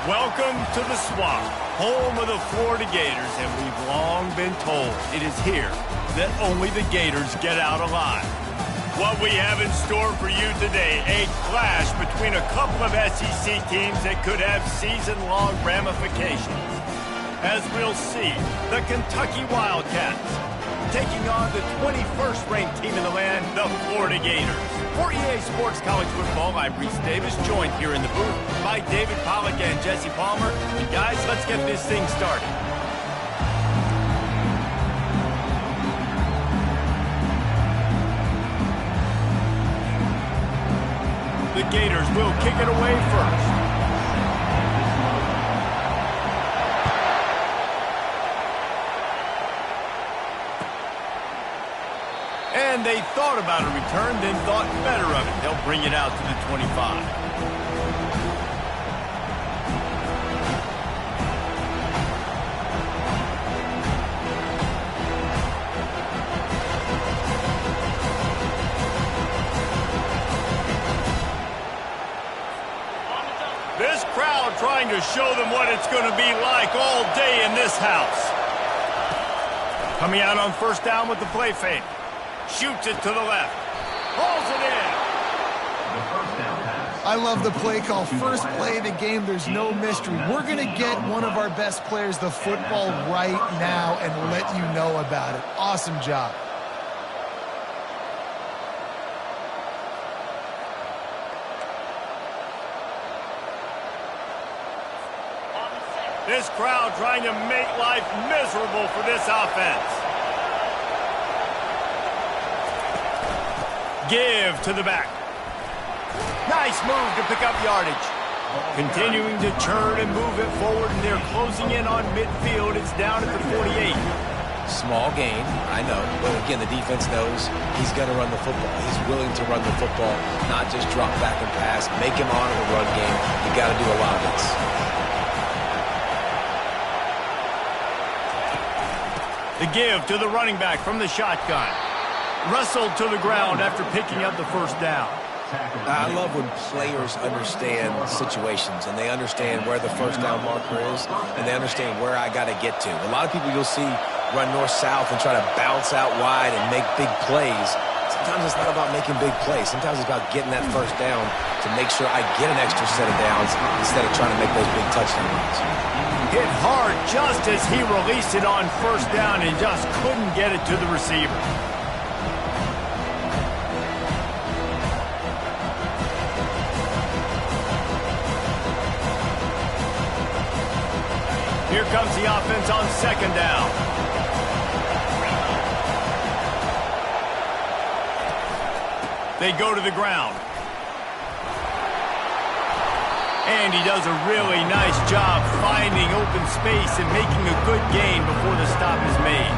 Welcome to the Swamp, home of the Florida Gators, and we've long been told it is here that only the Gators get out alive. What we have in store for you today, a clash between a couple of SEC teams that could have season-long ramifications. As we'll see, the Kentucky Wildcats taking on the 21st ranked team in the land, the Florida Gators. For EA Sports College Football, I'm Reese Davis, joined here in the booth by David Pollack and Jesse Palmer. And guys, let's get this thing started. The Gators will kick it away first. And they thought about a return, then thought better of it. They'll bring it out to the 25. This crowd trying to show them what it's going to be like all day in this house. Coming out on first down with the play fake. Shoots it to the left. Hauls it in. I love the play call. First play of the game, there's no mystery. We're going to get one of our best players the football right now and let you know about it. Awesome job. This crowd trying to make life miserable for this offense. Give to the back. Nice move to pick up yardage. Continuing to churn and move it forward, and they're closing in on midfield. It's down at the 48. Small gain, I know. But again, the defense knows he's going to run the football. He's willing to run the football, not just drop back and pass. Make him honor the run game. You got to do a lot of this. The give to the running back from the shotgun. Wrestled to the ground after picking up the first down. I love when players understand situations and they understand where the first down marker is and they understand where I got to get to. A lot of people you'll see run north-south and try to bounce out wide and make big plays. Sometimes it's not about making big plays. Sometimes it's about getting that first down to make sure I get an extra set of downs instead of trying to make those big touchdown runs. Hit hard just as he released it on first down and just couldn't get it to the receiver. Here comes the offense on second down. They go to the ground. And he does a really nice job finding open space and making a good gain before the stop is made.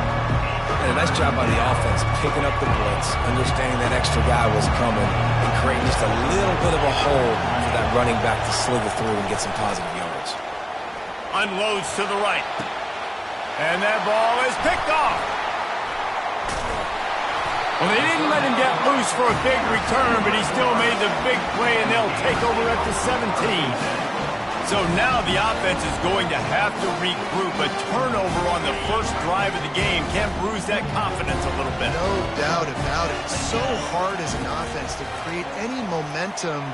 And a nice job by the offense, picking up the blitz, understanding that extra guy was coming, and creating just a little bit of a hole for that running back to slither through and get some positive yards. Unloads to the right. And that ball is picked off. Well, they didn't let him get loose for a big return, but he still made the big play, and they'll take over at the 17. So now the offense is going to have to regroup. A turnover on the first drive of the game can bruise that confidence a little bit. No doubt about it. It's so hard as an offense to create any momentum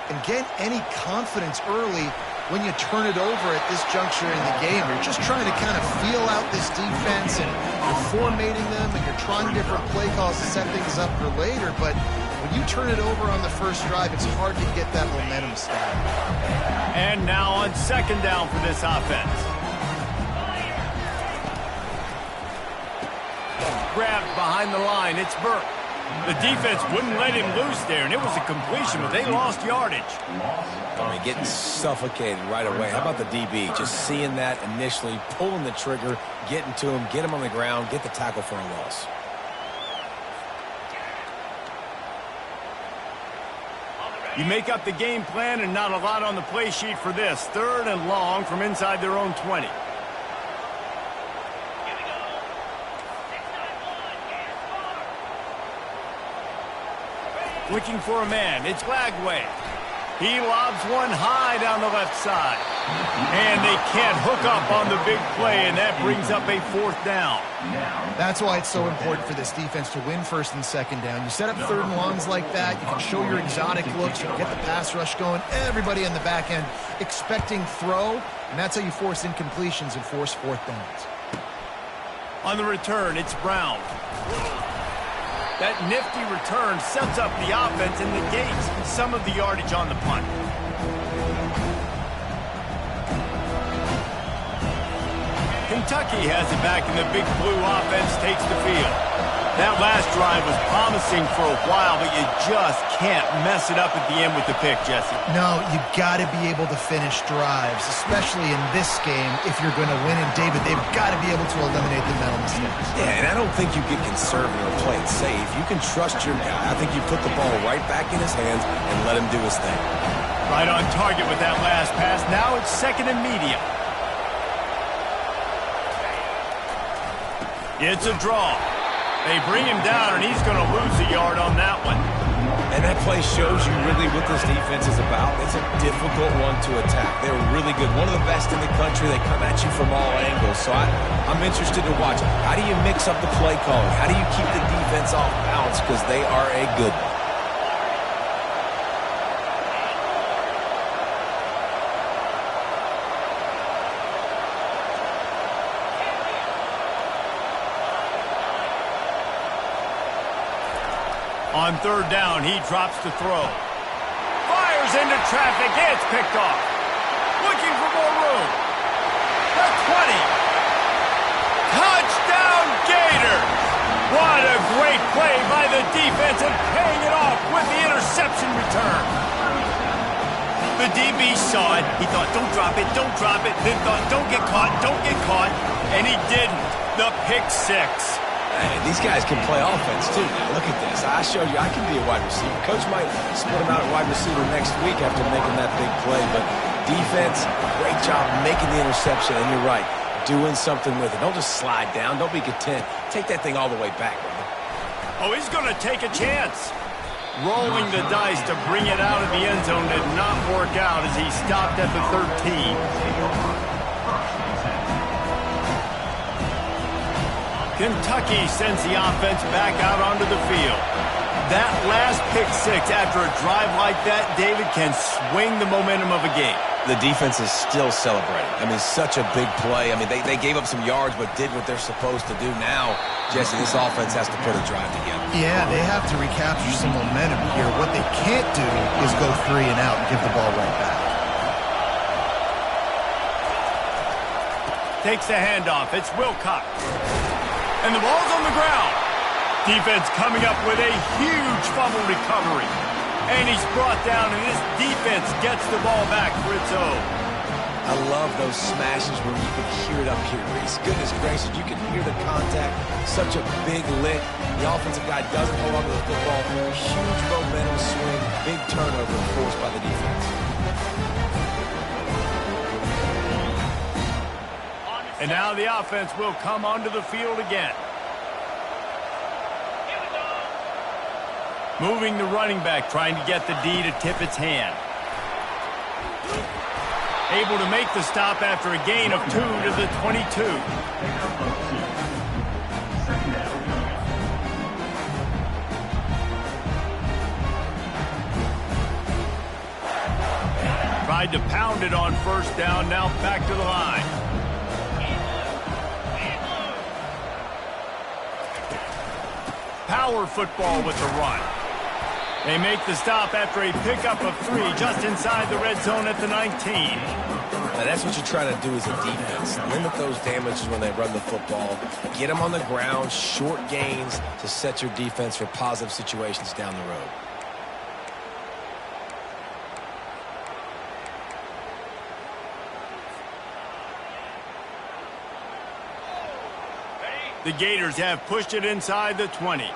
and get any confidence early when you turn it over at this juncture in the game. You're just trying to kind of feel out this defense, and you're formatting them, and you're trying different play calls to set things up for later. But when you turn it over on the first drive, it's hard to get that momentum started. And now on second down for this offense. Grabbed behind the line. It's Burke. The defense wouldn't let him loose there, and it was a completion, but they lost yardage. I mean, getting suffocated right away. How about the DB? Just seeing that initially, pulling the trigger, getting to him, get him on the ground, get the tackle for a loss. You make up the game plan and not a lot on the play sheet for this. Third and long from inside their own 20. Looking for a man. It's Lagway. He lobs one high down the left side. And they can't hook up on the big play, and that brings up a 4th down. That's why it's so important for this defense to win 1st and 2nd down. You set up 3rd and longs like that, you can show your exotic looks, you can get the pass rush going, everybody on the back end expecting throw, and that's how you force incompletions and force 4th downs. On the return, it's Brown. That nifty return sets up the offense and negates some of the yardage on the punt. Kentucky has it back, and the Big Blue offense takes the field. That last drive was promising for a while, but you just can't mess it up at the end with the pick, Jesse. No, you got to be able to finish drives, especially in this game if you're going to win. And, David, they've got to be able to eliminate the mental mistakes. Yeah, and I don't think you get conservative or play it safe. You can trust your guy. I think you put the ball right back in his hands and let him do his thing. Right on target with that last pass. Now it's 2nd and medium. It's a draw. They bring him down, and he's going to lose a yard on that one. And that play shows you really what this defense is about. It's a difficult one to attack. They're really good. One of the best in the country. They come at you from all angles. So I'm interested to watch. How do you mix up the play calling? How do you keep the defense off balance? Because they are a good one. On 3rd down, he drops to throw. Fires into traffic. It's picked off. Looking for more room. The 20. Touchdown, Gators! What a great play by the defense and paying it off with the interception return. The DB saw it. He thought, don't drop it, don't drop it. Then thought, don't get caught, don't get caught. And he didn't. The pick 6. And these guys can play offense, too. Now, look at this. I showed you I can be a wide receiver. Coach might split him out at wide receiver next week after making that big play. But defense, great job making the interception. And you're right, doing something with it. Don't just slide down. Don't be content. Take that thing all the way back, brother. Oh, he's going to take a chance. Rolling the dice to bring it out of the end zone did not work out as he stopped at the 13. Kentucky sends the offense back out onto the field. That last pick 6 after a drive like that, David, can swing the momentum of a game. The defense is still celebrating. I mean, such a big play. I mean, they gave up some yards but did what they're supposed to do. Now, Jesse, this offense has to put a drive together. Yeah, they have to recapture some momentum here. What they can't do is go 3 and out and give the ball right back. Takes the handoff. It's Wilcox. And the ball's on the ground. Defense coming up with a huge fumble recovery. And he's brought down, and this defense gets the ball back for its own. I love those smashes where you can hear it up here, Reese. Goodness gracious, you can hear the contact. Such a big lick. The offensive guy doesn't hold on to the football. Huge momentum swing. Big turnover forced by the defense. And now the offense will come onto the field again. Moving the running back, trying to get the D to tip its hand. Able to make the stop after a gain of 2 to the 22. Tried to pound it on 1st down, now back to the line. Power football with the run. They make the stop after a pickup of 3 just inside the red zone at the 19. Now that's what you try to do as a defense. Limit those damages when they run the football. Get them on the ground, short gains to set your defense for positive situations down the road. The Gators have pushed it inside the 20.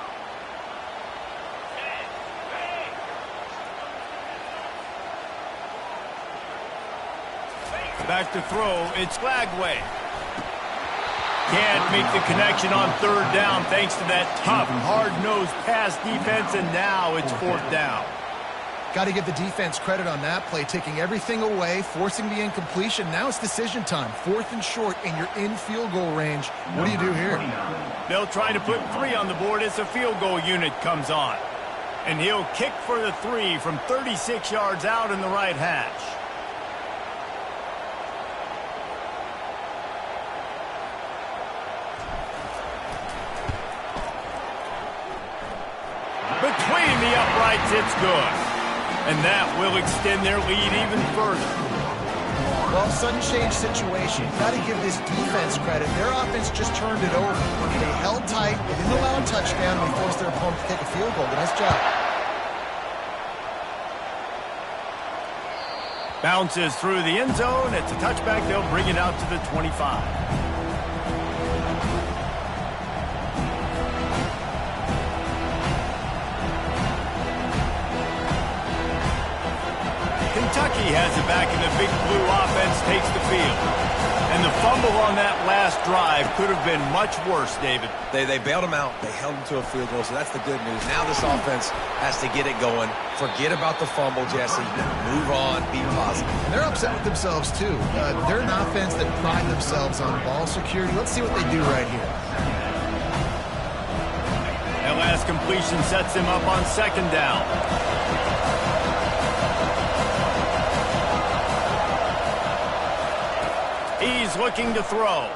Back to throw, it's Flagway. Can't make the connection on 3rd down thanks to that tough, hard-nosed pass defense, and now it's 4th down. Got to give the defense credit on that play, taking everything away, forcing the incompletion. Now it's decision time. 4th and short, and you're in field goal range. What do you do here? They'll try to put 3 on the board as the field goal unit comes on. And he'll kick for the 3 from 36 yards out in the right hash. Between the uprights, it's good. And that will extend their lead even further. Well, sudden change situation. Got to give this defense credit. Their offense just turned it over. They held tight. They didn't allow a touchdown. They forced their opponent to take a field goal. Nice job. Bounces through the end zone. It's a touchback. They'll bring it out to the 25. Kentucky has it back, and the Big Blue offense takes the field. And the fumble on that last drive could have been much worse, David. They bailed him out. They held him to a field goal, so that's the good news. Now this offense has to get it going. Forget about the fumble, Jesse. Move on. Be positive. And they're upset with themselves, too. They're an offense that pride themselves on ball security. Let's see what they do right here. That last completion sets him up on 2nd down. He's looking to throw.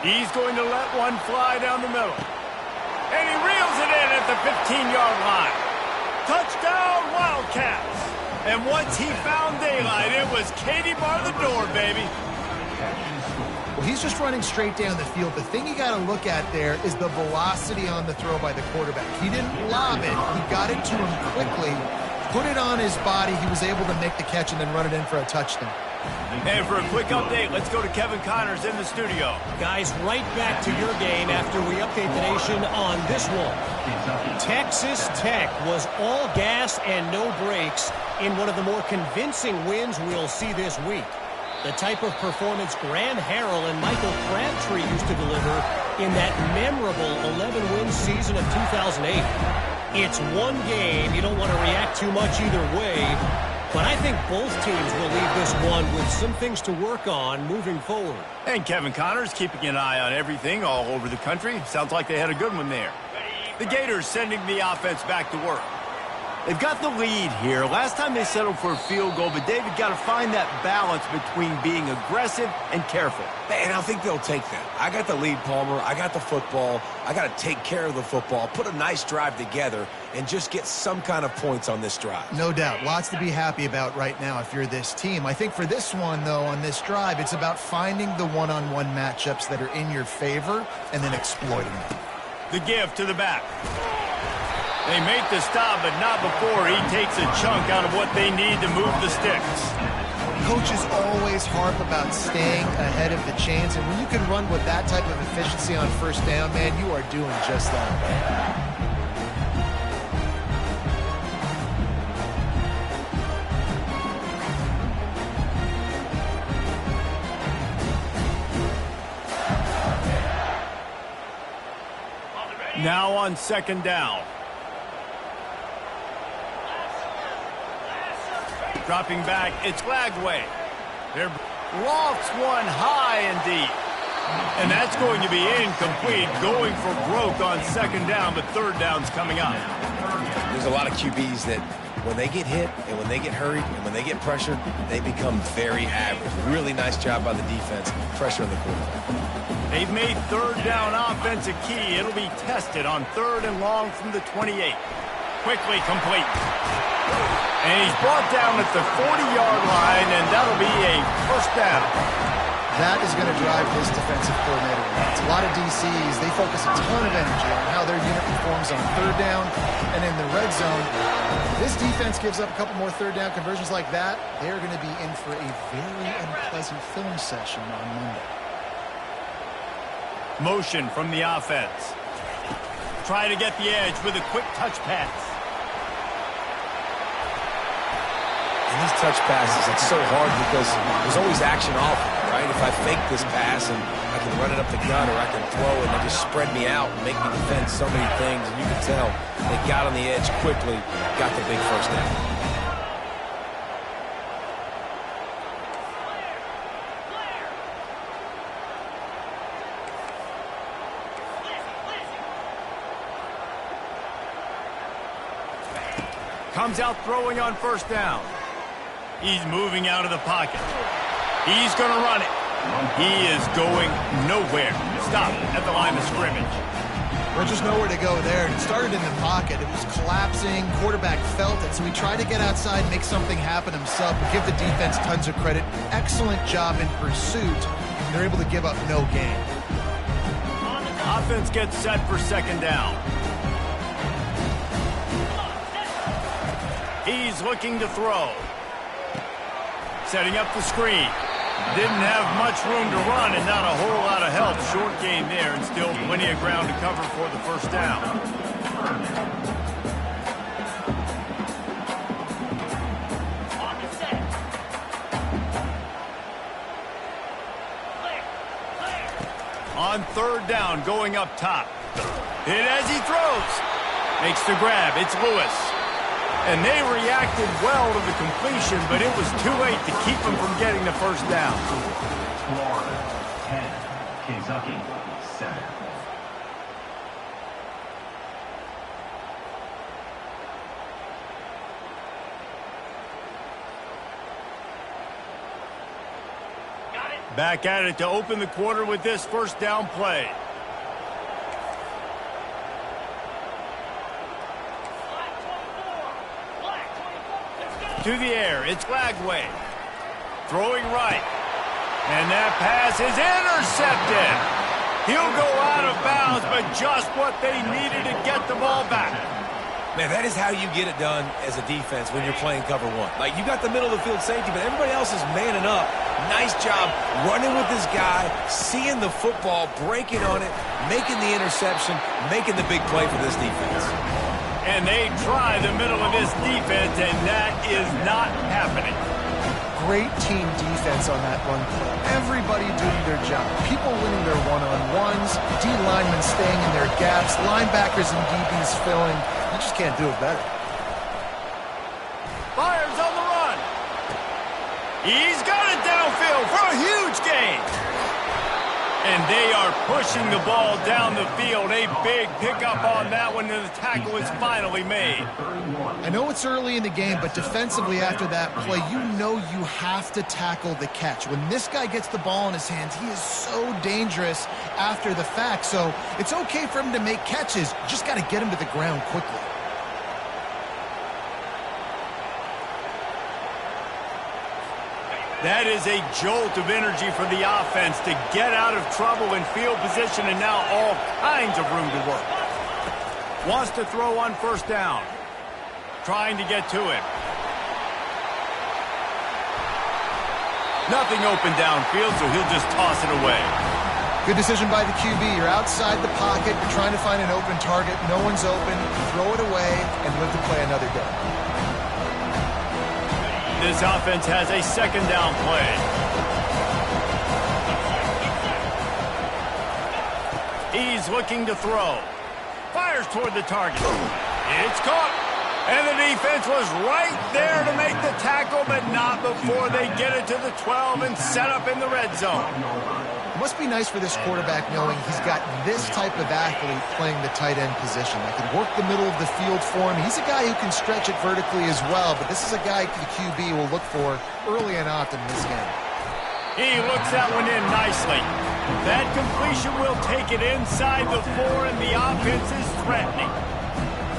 He's going to let one fly down the middle. And he reels it in at the 15-yard line. Touchdown, Wildcats. And once he found daylight, it was Katie bar the door, baby. Well, he's just running straight down the field. The thing you got to look at there is the velocity on the throw by the quarterback. He didn't lob it. He got it to him quickly, put it on his body. He was able to make the catch and then run it in for a touchdown. And for a quick update, let's go to Kevin Connors in the studio. Guys, right back to your game after we update the nation on this one. Texas Tech was all gas and no brakes in one of the more convincing wins we'll see this week. The type of performance Graham Harrell and Michael Crabtree used to deliver in that memorable 11-win season of 2008. It's one game. You don't want to react too much either way. But I think both teams will leave this one with some things to work on moving forward. And Kevin Connors keeping an eye on everything all over the country. Sounds like they had a good one there. The Gators sending the offense back to work. They've got the lead here. Last time they settled for a field goal, but David got to find that balance between being aggressive and careful. And I think they'll take that. I got the lead, Palmer. I got the football. I got to take care of the football, put a nice drive together, and just get some kind of points on this drive. No doubt. Lots to be happy about right now if you're this team. I think for this one, though, on this drive, it's about finding the one-on-one matchups that are in your favor and then exploiting them. The give to the back. They make the stop, but not before he takes a chunk out of what they need to move the sticks. Coaches always harp about staying ahead of the chains, and when you can run with that type of efficiency on 1st down, man, you are doing just that. Now on 2nd down. Dropping back, it's Lagway. They're lofts one high and deep. And that's going to be incomplete, going for broke on 2nd down, but 3rd down's coming up. There's a lot of QBs that when they get hit and when they get hurried and when they get pressured, they become very average. Really nice job by the defense, pressuring the quarterback. They've made 3rd down offense a key. It'll be tested on 3rd and long from the 28. Quickly complete. And he's brought down at the 40-yard line, and that'll be a 1st down. That is going to drive this defensive coordinator nuts. A lot of DCs, they focus a ton of energy on how their unit performs on 3rd down and in the red zone. This defense gives up a couple more 3rd down conversions like that. They're going to be in for a very unpleasant film session on Monday. Motion from the offense. Try to get the edge with a quick touch pass. And these touch passes, it's so hard because there's always action off, right? If I fake this pass and I can run it up the gut or I can throw it and they just spread me out and make me defend so many things. And you can tell they got on the edge quickly, got the big 1st down. Comes out throwing on first down. He's moving out of the pocket. He's going to run it. He is going nowhere. Stop at the line of scrimmage. There's just nowhere to go there. It started in the pocket. It was collapsing. Quarterback felt it, so he tried to get outside, make something happen himself, and give the defense tons of credit. Excellent job in pursuit. They're able to give up no gain. Offense gets set for second down. He's looking to throw. Setting up the screen. Didn't have much room to run and not a whole lot of help. Short gain there and still plenty of ground to cover for the first down. On third down, going up top. Hit as he throws. Makes the grab. It's Lewis. And they reacted well to the completion, but it was too late to keep them from getting the first down. Florida 10, Kentucky 7. Back at it to open the quarter with this first down play. To the air, it's Lagway. Throwing right. And that pass is intercepted. He'll go out of bounds, but just what they needed to get the ball back. Man, that is how you get it done as a defense when you're playing cover one. Like, you got the middle of the field safety, but everybody else is manning up. Nice job running with this guy, seeing the football, breaking on it, making the interception, making the big play for this defense. And they try the middle of this defense, and that is not happening. Great team defense on that run play. Everybody doing their job. People winning their one-on-ones, D linemen staying in their gaps, linebackers and DBs filling. You just can't do it better. Fires on the run. He's got it downfield for a huge gain. And they are pushing the ball down the field. A big pickup on that one, and the tackle is finally made. I know it's early in the game, but defensively after that play, you know you have to tackle the catch. When this guy gets the ball in his hands, he is so dangerous after the fact. So it's okay for him to make catches. You just got to get him to the ground quickly. That is a jolt of energy for the offense to get out of trouble in field position, and now all kinds of room to work. Wants to throw on first down. Trying to get to it. Nothing open downfield, so he'll just toss it away. Good decision by the QB. You're outside the pocket. You're trying to find an open target. No one's open. Throw it away and live to play another day. This offense has a second down play. He's looking to throw. Fires toward the target. It's caught. And the defense was right there to make the tackle, but not before they get it to the 12 and set up in the red zone. It must be nice for this quarterback knowing he's got this type of athlete playing the tight end position that can work the middle of the field for him. He's a guy who can stretch it vertically as well, but this is a guy the QB will look for early and often in this game. He looks that one in nicely. That completion will take it inside the 4, and the offense is threatening.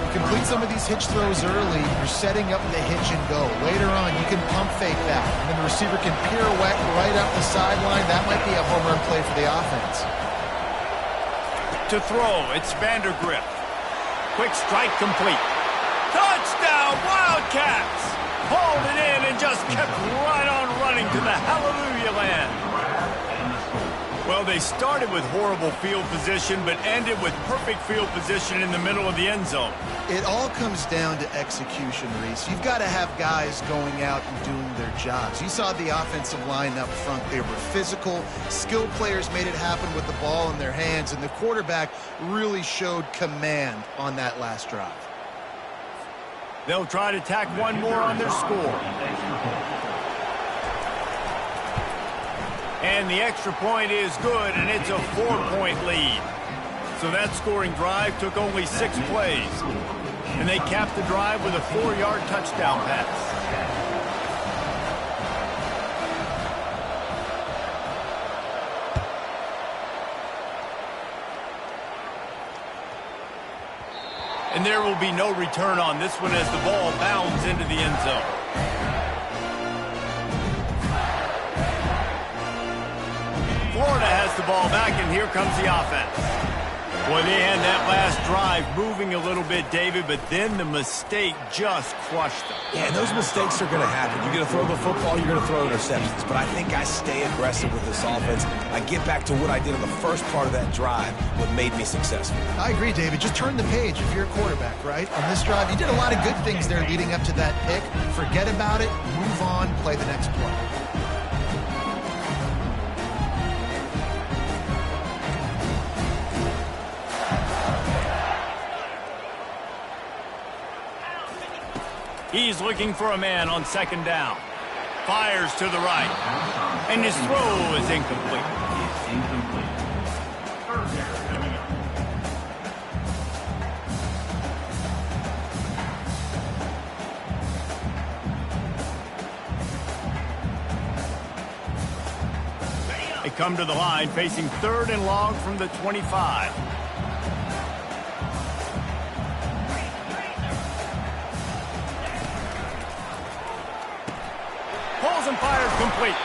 Complete some of these hitch throws early. You're setting up the hitch and go. Later on, you can pump fake that, and then the receiver can pirouette right up the sideline. That might be a home run play for the offense. To throw, it's Vandergrift. Quick strike complete. Touchdown, Wildcats! Hauled it in and just kept right on running to the hallelujah land. Well, they started with horrible field position, but ended with perfect field position in the middle of the end zone. It all comes down to execution, Reese. You've got to have guys going out and doing their jobs. You saw the offensive line up front. They were physical. Skilled players made it happen with the ball in their hands, and the quarterback really showed command on that last drive. They'll try to tack one more on their score. And the extra point is good, and it's a 4-point lead. So that scoring drive took only 6 plays. And they capped the drive with a 4-yard touchdown pass. And there will be no return on this one as the ball bounds into the end zone. Florida has the ball back, and here comes the offense. Boy, they had that last drive moving a little bit, David, but then the mistake just crushed them. Yeah, and those mistakes are going to happen. You're going to throw the football, you're going to throw interceptions. But I think I stay aggressive with this offense. I get back to what I did in the first part of that drive, what made me successful. I agree, David. Just turn the page if you're a quarterback, right? On this drive, you did a lot of good things there leading up to that pick. Forget about it, move on, play the next play. He's looking for a man on second down. Fires to the right. And his throw is incomplete. It's incomplete. Third down coming up. They come to the line facing 3rd and long from the 25. Pulls and fires complete.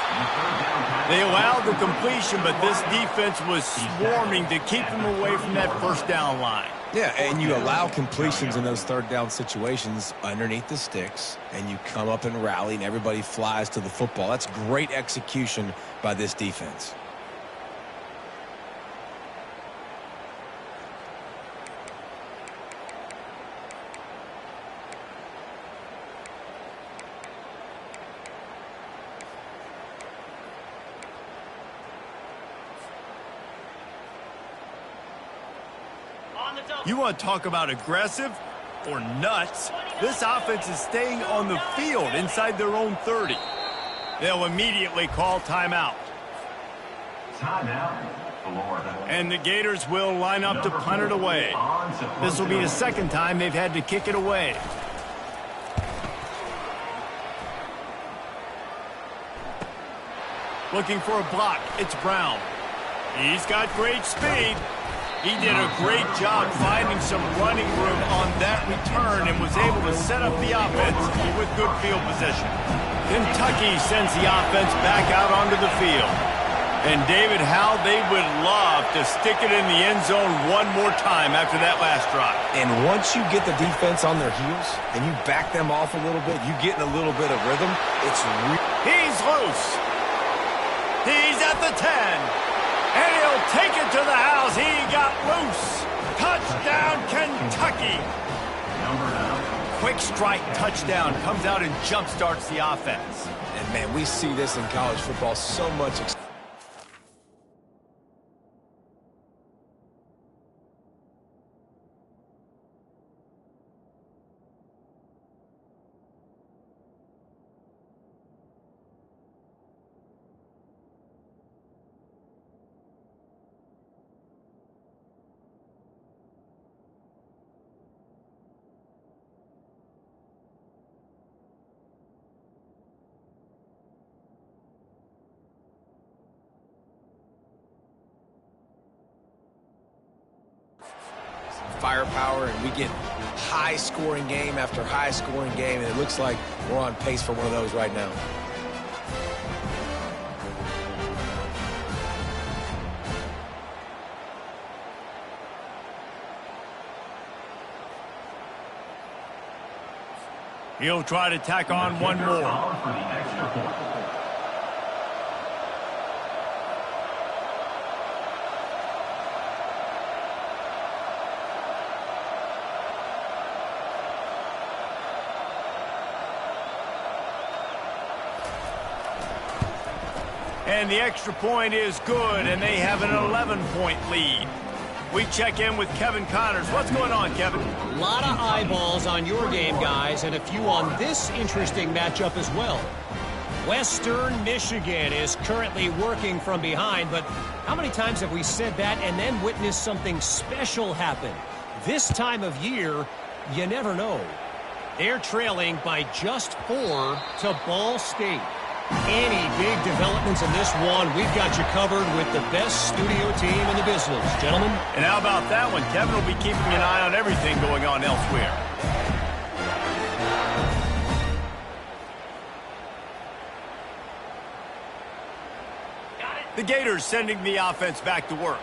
They allowed the completion, but this defense was swarming to keep them away from that first down line. Yeah, and you allow completions in those third down situations underneath the sticks, and you come up and rally, and everybody flies to the football. That's great execution by this defense. You want to talk about aggressive or nuts? This offense is staying on the field inside their own 30. They'll immediately call timeout. Timeout, Florida. And the Gators will line up to punt it away. This will be the second time they've had to kick it away. Looking for a block. It's Brown. He's got great speed. He did a great job finding some running room on that return and was able to set up the offense with good field position. Kentucky sends the offense back out onto the field. And David, how they would love to stick it in the end zone one more time after that last drive. And once you get the defense on their heels and you back them off a little bit, you get in a little bit of rhythm, it's He's loose. He's at the 10. And he'll take it to the house. He got loose. Touchdown, Kentucky. Number 9. Quick strike touchdown. Comes out and jump-starts the offense. And, man, we see this in college football so much. Firepower, and we get high-scoring game after high-scoring game, and it looks like we're on pace for one of those right now. He'll try to tack on one more. For the extra point. And the extra point is good, and they have an 11-point lead. We check in with Kevin Connors. What's going on, Kevin? A lot of eyeballs on your game, guys, and a few on this interesting matchup as well. Western Michigan is currently working from behind, but how many times have we said that and then witnessed something special happen? This time of year, You never know. They're trailing by just 4 to Ball State. Any big developments in this one, we've got you covered with the best studio team in the business, gentlemen. And how about that one? Kevin will be keeping an eye on everything going on elsewhere. The Gators sending the offense back to work.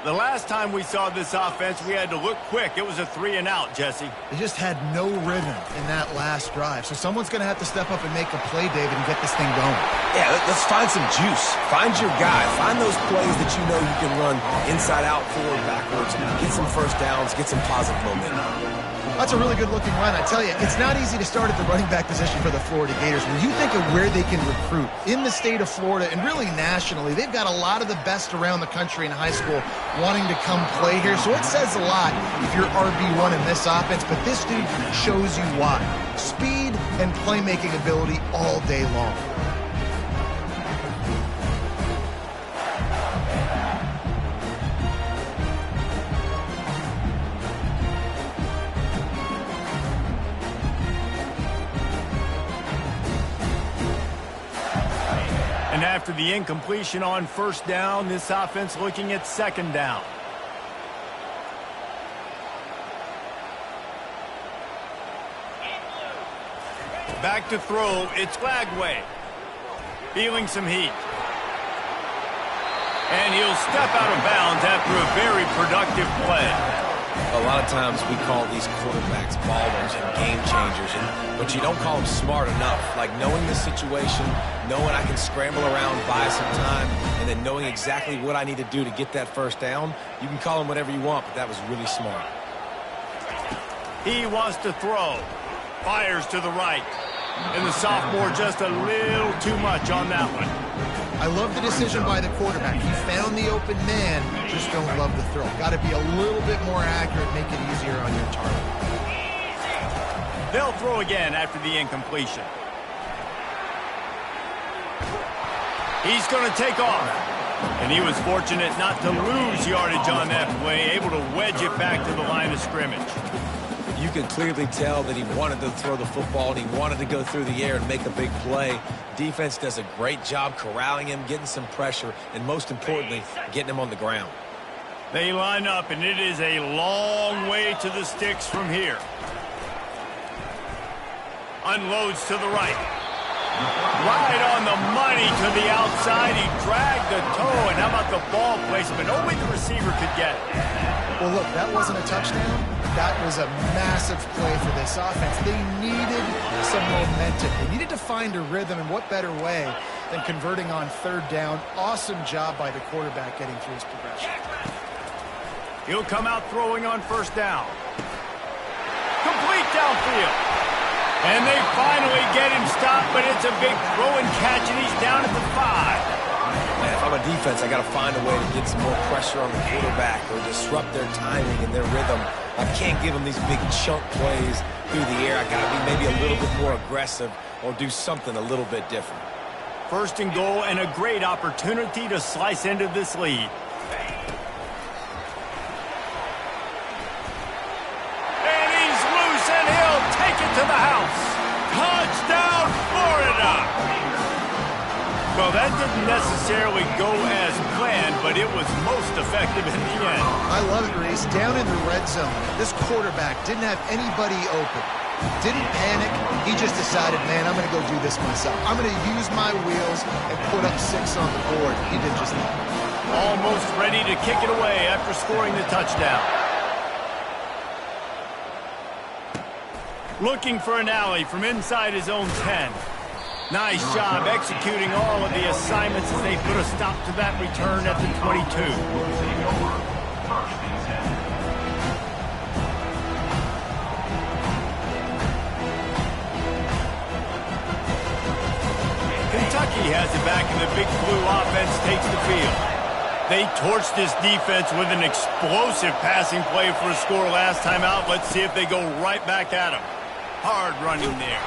The last time we saw this offense, we had to look quick. It was a 3-and-out, Jesse. They just had no rhythm in that last drive. So someone's going to have to step up and make a play, David, and get this thing going. Yeah, let's find some juice. Find your guy. Find those plays that you know you can run inside out, forward, backwards. Get some first downs. Get some positive momentum. That's a really good-looking run. I tell you, it's not easy to start at the running back position for the Florida Gators. When you think of where they can recruit in the state of Florida and really nationally, they've got a lot of the best around the country in high school wanting to come play here. So it says a lot if you're RB1 in this offense, but this dude shows you why. Speed and playmaking ability all day long. And after the incompletion on first down, this offense looking at second down. Back to throw, it's Lagway. Feeling some heat. And he'll step out of bounds after a very productive play. A lot of times we call these quarterbacks ballers and game changers, but you don't call them smart enough. Like knowing the situation, knowing I can scramble around, buy some time, and then knowing exactly what I need to do to get that first down. You can call them whatever you want, but that was really smart. He wants to throw. Fires to the right. And the sophomore just a little too much on that one. I love the decision by the quarterback. He found the open man, just don't love the throw. Got to be a little bit more accurate, make it easier on your target. They'll throw again after the incompletion. He's going to take off. And he was fortunate not to lose yardage on that play, able to wedge it back to the line of scrimmage. You can clearly tell that he wanted to throw the football and he wanted to go through the air and make a big play. Defense does a great job corralling him, getting some pressure, and most importantly, getting him on the ground. They line up, and it is a long way to the sticks from here. Unloads to the right. Right on the money to the outside. He dragged the toe, and how about the ball placement? Only the receiver could get it. Well, look, that wasn't a touchdown. That was a massive play for this offense. They needed some momentum. They needed to find a rhythm, and what better way than converting on third down. Awesome job by the quarterback getting through his progression. He'll come out throwing on first down. Complete downfield. And they finally get him stopped, but it's a big throw and catch, and he's down at the 5. Man, if I'm a defense, I got to find a way to get some more pressure on the quarterback or disrupt their timing and their rhythm. I can't give them these big chunk plays through the air. I got to be maybe a little bit more aggressive or do something a little bit different. First and goal, and a great opportunity to slice into this lead. And he's loose, and he'll take it to the house. Touchdown, Florida! Well, that didn't necessarily go as planned, but it was most effective in the end. I love it, Reese. Down in the red zone, this quarterback didn't have anybody open. Didn't panic. He just decided, man, I'm going to go do this myself. I'm going to use my wheels and put up 6 on the board. He did just that. Almost ready to kick it away after scoring the touchdown. Looking for an alley from inside his own 10. Nice job executing all of the assignments as they put a stop to that return at the 22. Kentucky has it back, and the Big Blue offense takes the field. They torched this defense with an explosive passing play for a score last time out. Let's see if they go right back at him. Hard running there.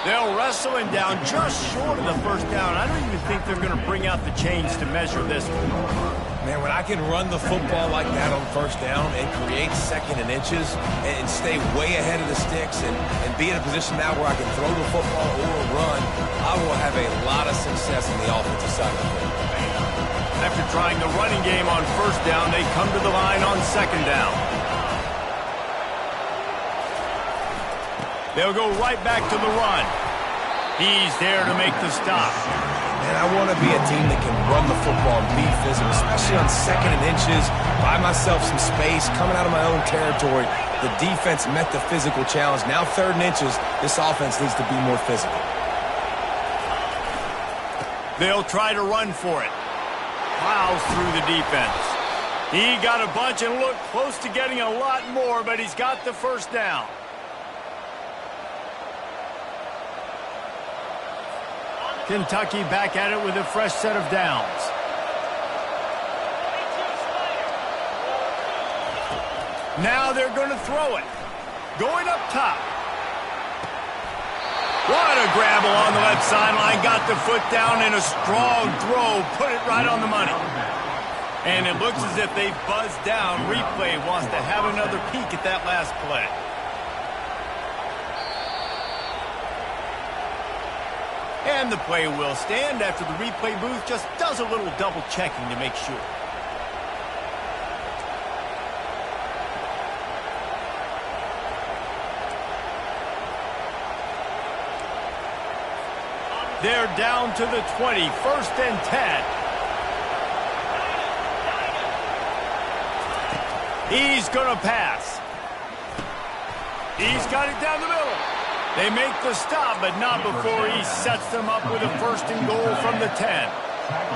They'll wrestle him down just short of the first down. I don't even think they're going to bring out the chains to measure this one. Man, when I can run the football like that on first down and create second and inches and stay way ahead of the sticks and be in a position now where I can throw the football or run, I will have a lot of success on the offensive side of the ball. After trying the running game on first down, they come to the line on second down. They'll go right back to the run. He's there to make the stop. And I want to be a team that can run the football and be physical, especially on second and inches, buy myself some space, coming out of my own territory. The defense met the physical challenge. Now third and inches, this offense needs to be more physical. They'll try to run for it. Plows through the defense. He got a bunch and looked close to getting a lot more, but he's got the first down. Kentucky back at it with a fresh set of downs. Now they're going to throw it. Going up top. What a grab along the left sideline. Got the foot down in a strong throw. Put it right on the money. And it looks as if they buzzed down. Replay wants to have another peek at that last play. And the play will stand after the replay booth just does a little double checking to make sure. They're down to the 20, 1st and 10. He's going to pass. He's got it down the middle. They make the stop, but not before he sets them up with a 1st and goal from the 10.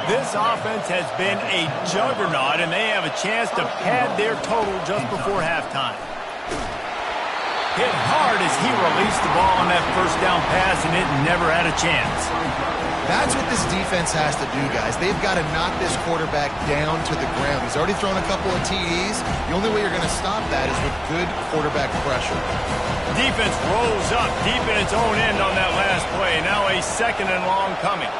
This offense has been a juggernaut, and they have a chance to pad their total just before halftime. Hit hard as he released the ball on that first down pass, and it never had a chance. That's what this defense has to do, guys. They've got to knock this quarterback down to the ground. He's already thrown a couple of TDs. The only way you're going to stop that is with good quarterback pressure. Defense rolls up deep in its own end on that last play. Now a 2nd and long coming.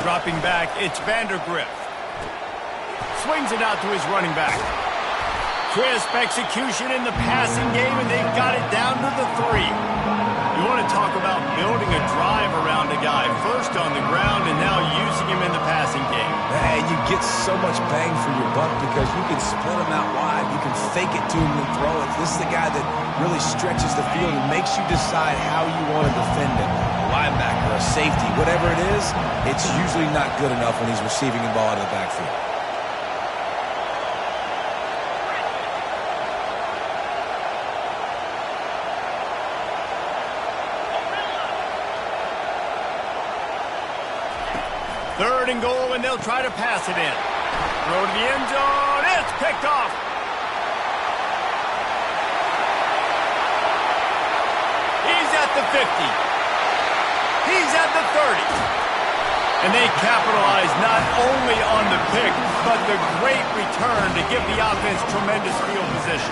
Dropping back, it's Vandergrift. Swings it out to his running back. Crisp execution in the passing game, and they've got it down to the 3. You want to talk about building a drive around a guy. First on the ground and now using him in the passing game. And you get so much bang for your buck because you can split him out wide. You can fake it to him and throw it. This is the guy that really stretches the field and makes you decide how you want to defend him. A linebacker, a safety, whatever it is, it's usually not good enough when he's receiving the ball out of the backfield. Third and goal, and they'll try to pass it in. Throw to the end zone. It's picked off. He's at the 50. He's at the 30. And they capitalize not only on the pick, but the great return to give the offense tremendous field position.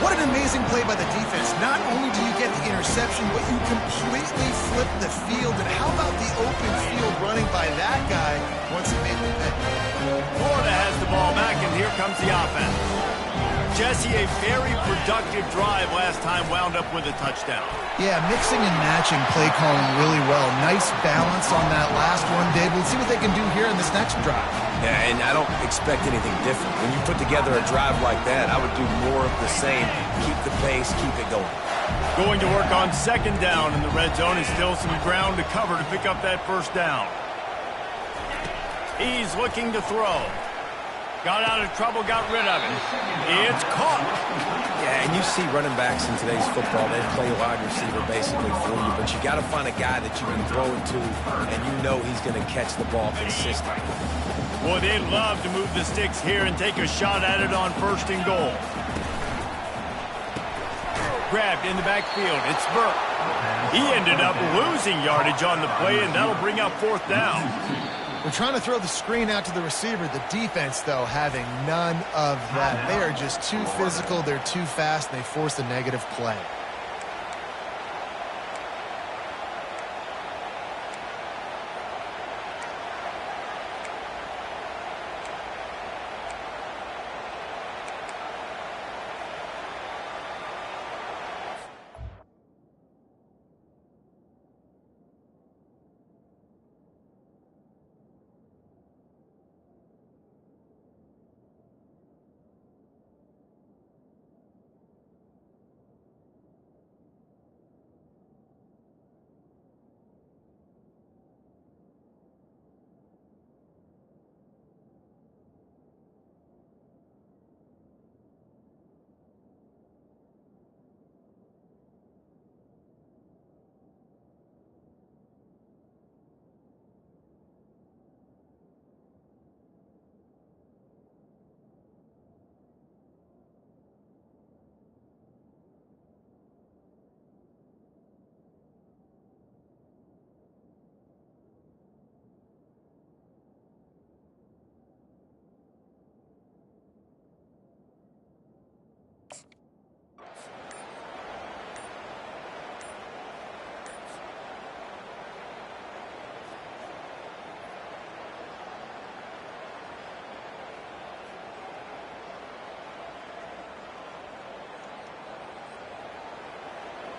What an amazing play by the defense. Not only do you get the interception, but you completely flip the field. And how about the open field running by that guy once he made the pick? Florida has the ball back, and here comes the offense. Jesse, a very productive drive last time, wound up with a touchdown. Yeah, mixing and matching play calling really well. Nice balance on that last one, Dave. Let's see what they can do here in this next drive. Yeah, and I don't expect anything different. When you put together a drive like that, I would do more of the same. Keep the pace, keep it going. Going to work on 2nd down in the red zone, and still some ground to cover to pick up that 1st down. He's looking to throw. Got out of trouble, got rid of it. It's caught. Yeah, and you see running backs in today's football, they play wide receiver basically for you, but you got to find a guy that you can throw it to, and you know he's going to catch the ball consistently. Boy, they'd love to move the sticks here and take a shot at it on 1st and goal. Grabbed in the backfield. It's Burke. He ended up losing yardage on the play, and that'll bring up 4th down. They're trying to throw the screen out to the receiver. The defense, though, having none of that. They are just too physical. They're too fast, and they force a negative play.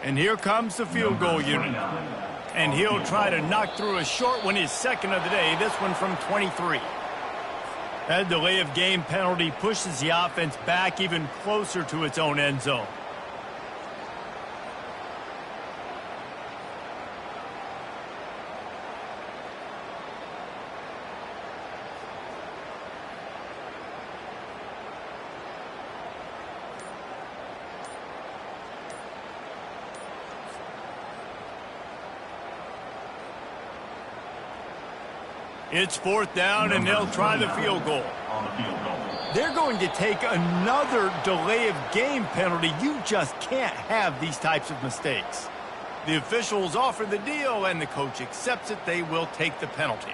And here comes the field goal unit. And he'll try to knock through a short one, his second of the day, this one from 23. That delay of game penalty pushes the offense back even closer to its own end zone. It's fourth down, and they'll try the field goal. They're going to take another delay of game penalty. You just can't have these types of mistakes. The officials offer the deal, and the coach accepts it. They will take the penalty.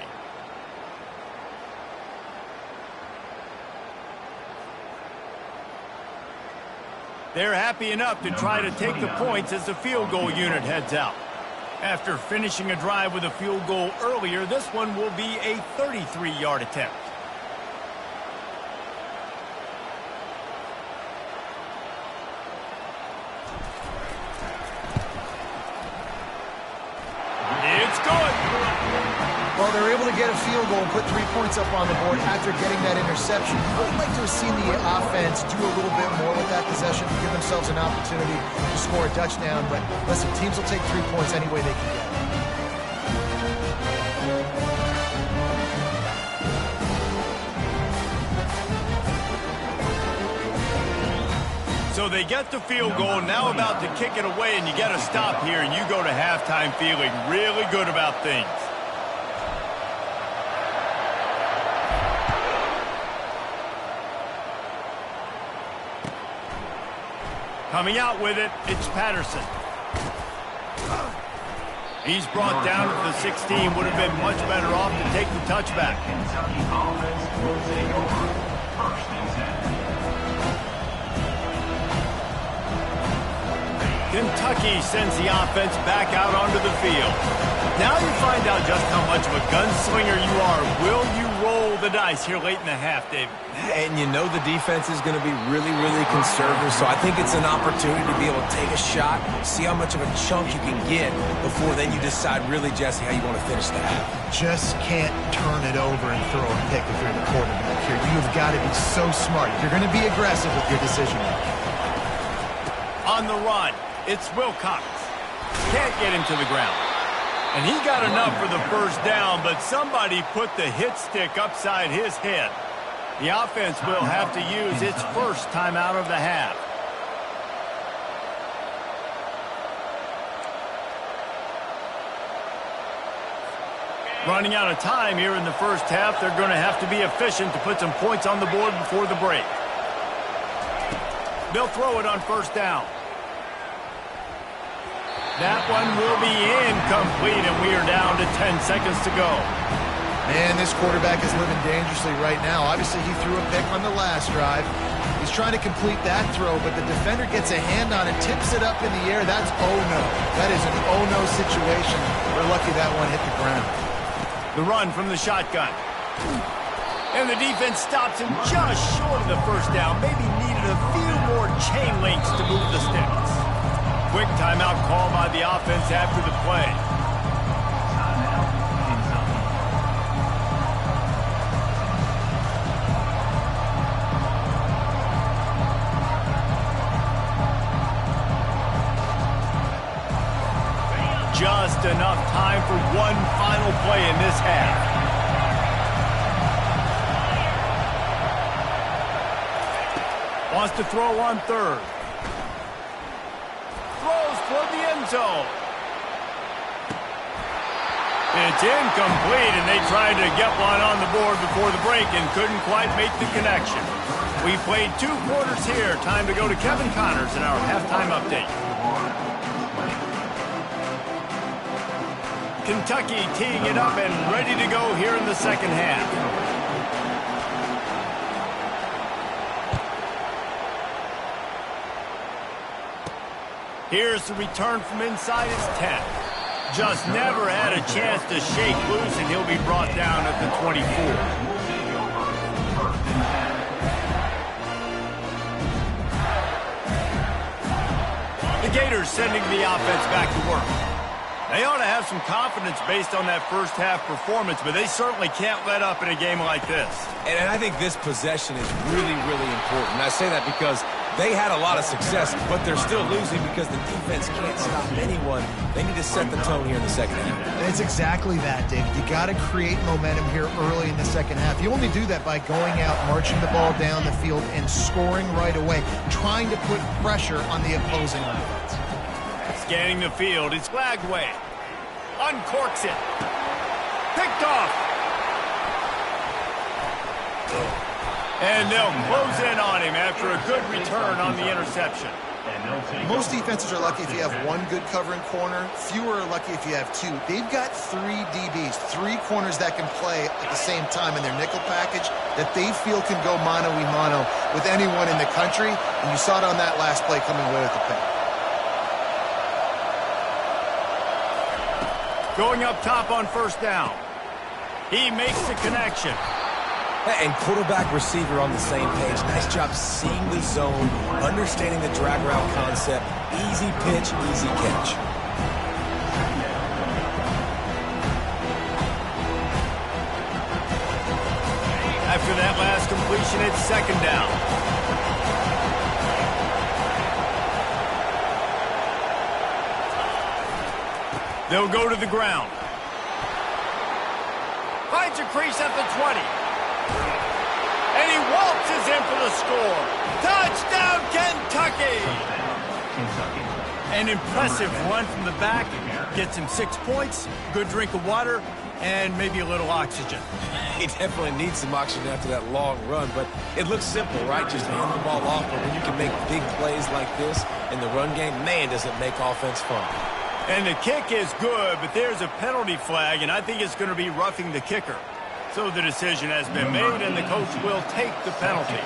They're happy enough to try to take the points as the field goal unit heads out. After finishing a drive with a field goal earlier, this one will be a 33-yard attempt. It's good. Well, they're able to get a field goal and put 3 points up on the board after getting that interception. I would like to have seen the offense do a little bit more with that possession to give themselves an opportunity to score a touchdown. But listen, teams will take 3 points any way they can get it. So they get the field goal, now about to kick it away, and you get a stop here, and you go to halftime feeling really good about things. Coming out with it, it's Patterson. He's brought down at the 16, would have been much better off to take the touchback. Kentucky offense will take over first and 10. Kentucky sends the offense back out onto the field. Now you find out just how much of a gunslinger you are. Will you roll the dice here late in the half, David? And you know the defense is going to be really, really conservative, so I think it's an opportunity to be able to take a shot, see how much of a chunk you can get before then you decide really, Jesse, how you want to finish the half. Just can't turn it over and throw a pick if you're the quarterback here. You've got to be so smart. You're going to be aggressive with your decision making. On the run, it's Wilcox. Can't get him to the ground. And he got enough for the first down, but somebody put the hit stick upside his head. The offense will have to use its first timeout of the half. Running out of time here in the first half, they're going to have to be efficient to put some points on the board before the break. They'll throw it on first down. That one will be incomplete, and we are down to 10 seconds to go. Man, this quarterback is living dangerously right now. Obviously, he threw a pick on the last drive. He's trying to complete that throw, but the defender gets a hand on it, tips it up in the air. That's oh-no. That is an oh-no situation. We're lucky that one hit the ground. The run from the shotgun. And the defense stops him just short of the first down. Maybe needed a few more chain links to move the sticks. Quick timeout call by the offense after the play. Just enough time for one final play in this half. Wants to throw on third. Throws toward the end zone. It's incomplete, and they tried to get one on the board before the break and couldn't quite make the connection. We played 2 quarters here. Time to go to Kevin Connors in our halftime update. Kentucky teeing it up and ready to go here in the second half. Here's the return from inside his 10. Just never had a chance to shake loose, and he'll be brought down at the 24. The Gators sending the offense back to work. They ought to have some confidence based on that first half performance, but they certainly can't let up in a game like this. And I think this possession is really, really important. And I say that because they had a lot of success, but they're still losing because the defense can't stop anyone. They need to set the tone here in the second half. It's exactly that, David. You got to create momentum here early in the second half. You only do that by going out, marching the ball down the field, and scoring right away, trying to put pressure on the opposing offense. Scanning the field, it's Lagway. Uncorks it. Picked off. And they'll close in on him after a good return on the interception. Most defenses are lucky if you have one good covering corner. Fewer are lucky if you have two. They've got three DBs, three corners that can play at the same time in their nickel package that they feel can go mano-a-mano with anyone in the country. And you saw it on that last play coming away with the pick. Going up top on first down. He makes the connection. And quarterback receiver on the same page. Nice job seeing the zone, understanding the drag route concept. Easy pitch, easy catch. After that last completion, it's second down. They'll go to the ground. Finds a crease at the 20. And he waltzes in for the score. Touchdown, Kentucky! An impressive run from the back. Gets him 6 points, good drink of water, and maybe a little oxygen. He definitely needs some oxygen after that long run, but it looks simple, right? Just hand the ball off, but when you can make big plays like this in the run game, man, does it make offense fun. And the kick is good, but there's a penalty flag, and I think it's going to be roughing the kicker. So the decision has been made, and the coach will take the penalty.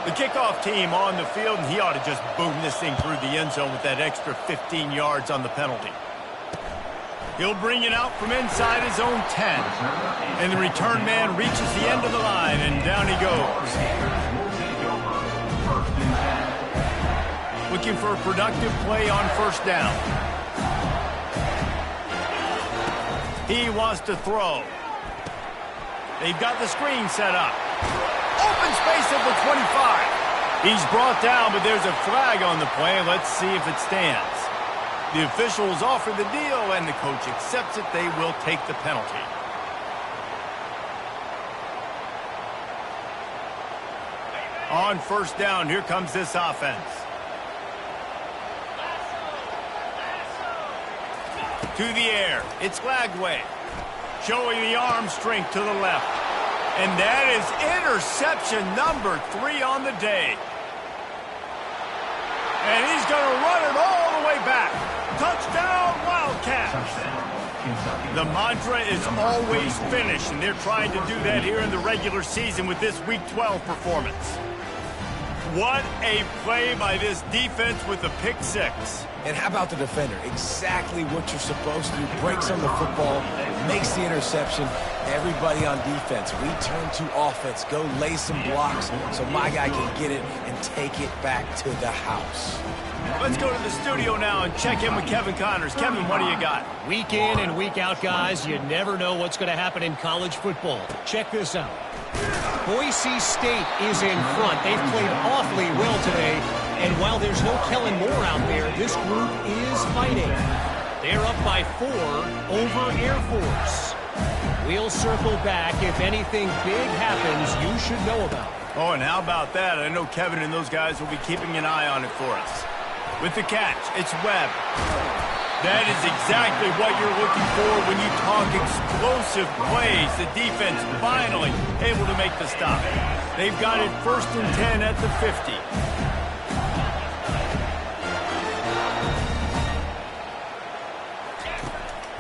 The kickoff team on the field, and he ought to just boom this thing through the end zone with that extra 15 yards on the penalty. He'll bring it out from inside his own 10. And the return man reaches the end of the line, and down he goes. Looking for a productive play on first down. He wants to throw. They've got the screen set up. Open space at the 25. He's brought down, but there's a flag on the play. Let's see if it stands. The officials offer the deal, and the coach accepts it. They will take the penalty. On first down, here comes this offense. To the air, it's Lagway. Showing the arm strength to the left. And that is interception number 3 on the day. And he's going to run it all the way back. Touchdown, Wildcats. The mantra is always finish, and they're trying to do that here in the regular season with this Week 12 performance. What a play by this defense with the pick 6. And how about the defender? Exactly what you're supposed to do. Breaks on the football, makes the interception. Everybody on defense, we turn to offense. Go lay some blocks so my guy can get it and take it back to the house. Let's go to the studio now and check in with Kevin Connors. Kevin, what do you got? Week in and week out, guys, you never know what's going to happen in college football. Check this out. Boise State is in front. They've played awfully well today. And while there's no Kellen Moore out there, this group is fighting. They're up by 4 over Air Force. We'll circle back. If anything big happens, you should know about it. Oh, and how about that? I know Kevin and those guys will be keeping an eye on it for us. With the catch, it's Webb. That is exactly what you're looking for when you talk explosive plays. The defense finally able to make the stop. They've got it 1st and 10 at the 50.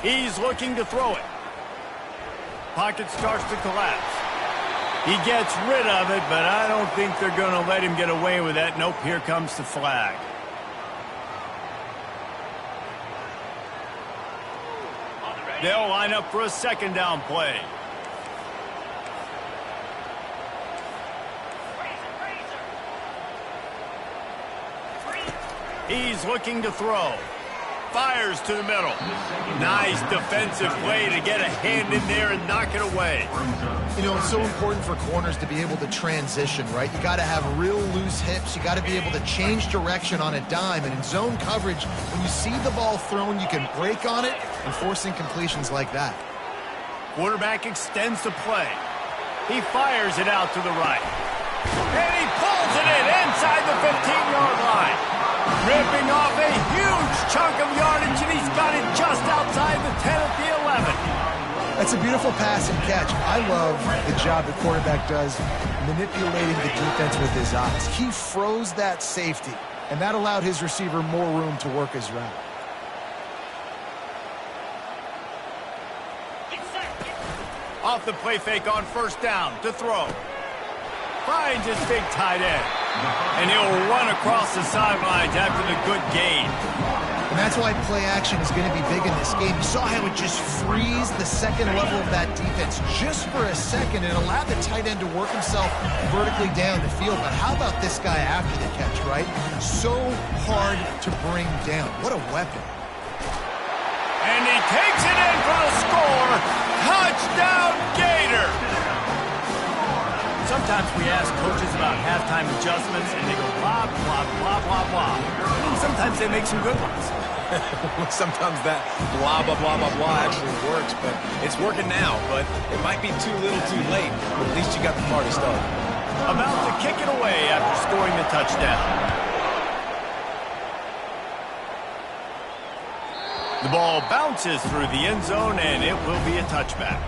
He's looking to throw it. Pocket starts to collapse. He gets rid of it, but I don't think they're going to let him get away with that. Nope, here comes the flag. They'll line up for a second down play. He's looking to throw. Fires to the middle. Nice defensive play to get a hand in there and knock it away. You know, it's so important for corners to be able to transition, right? You got to have real loose hips. You got to be able to change direction on a dime. And in zone coverage, when you see the ball thrown, you can break on it and force incompletions like that. Quarterback extends the play. He fires it out to the right. And he pulls it in inside the 15-yard line. Ripping off a huge chunk of yardage, and he's got it just outside the 10 at the 11. That's a beautiful pass and catch. I love the job the quarterback does manipulating the defense with his eyes. He froze that safety, and that allowed his receiver more room to work his route. Off the play fake on first down to throw. Finds his big tight end. And he'll run across the sidelines after the good gain. And that's why play action is going to be big in this game. You saw how it just frees the second level of that defense just for a second and allowed the tight end to work himself vertically down the field. But how about this guy after the catch, right? So hard to bring down. What a weapon. And he takes it in for the score. Touchdown, Gator! Sometimes we ask coaches about halftime adjustments, and they go blah, blah, blah, blah, blah. And sometimes they make some good ones. Sometimes that blah, blah, blah, blah, blah actually works, but it's working now. But it might be too little too late, but at least you got the party started. About to kick it away after scoring the touchdown. The ball bounces through the end zone, and it will be a touchback.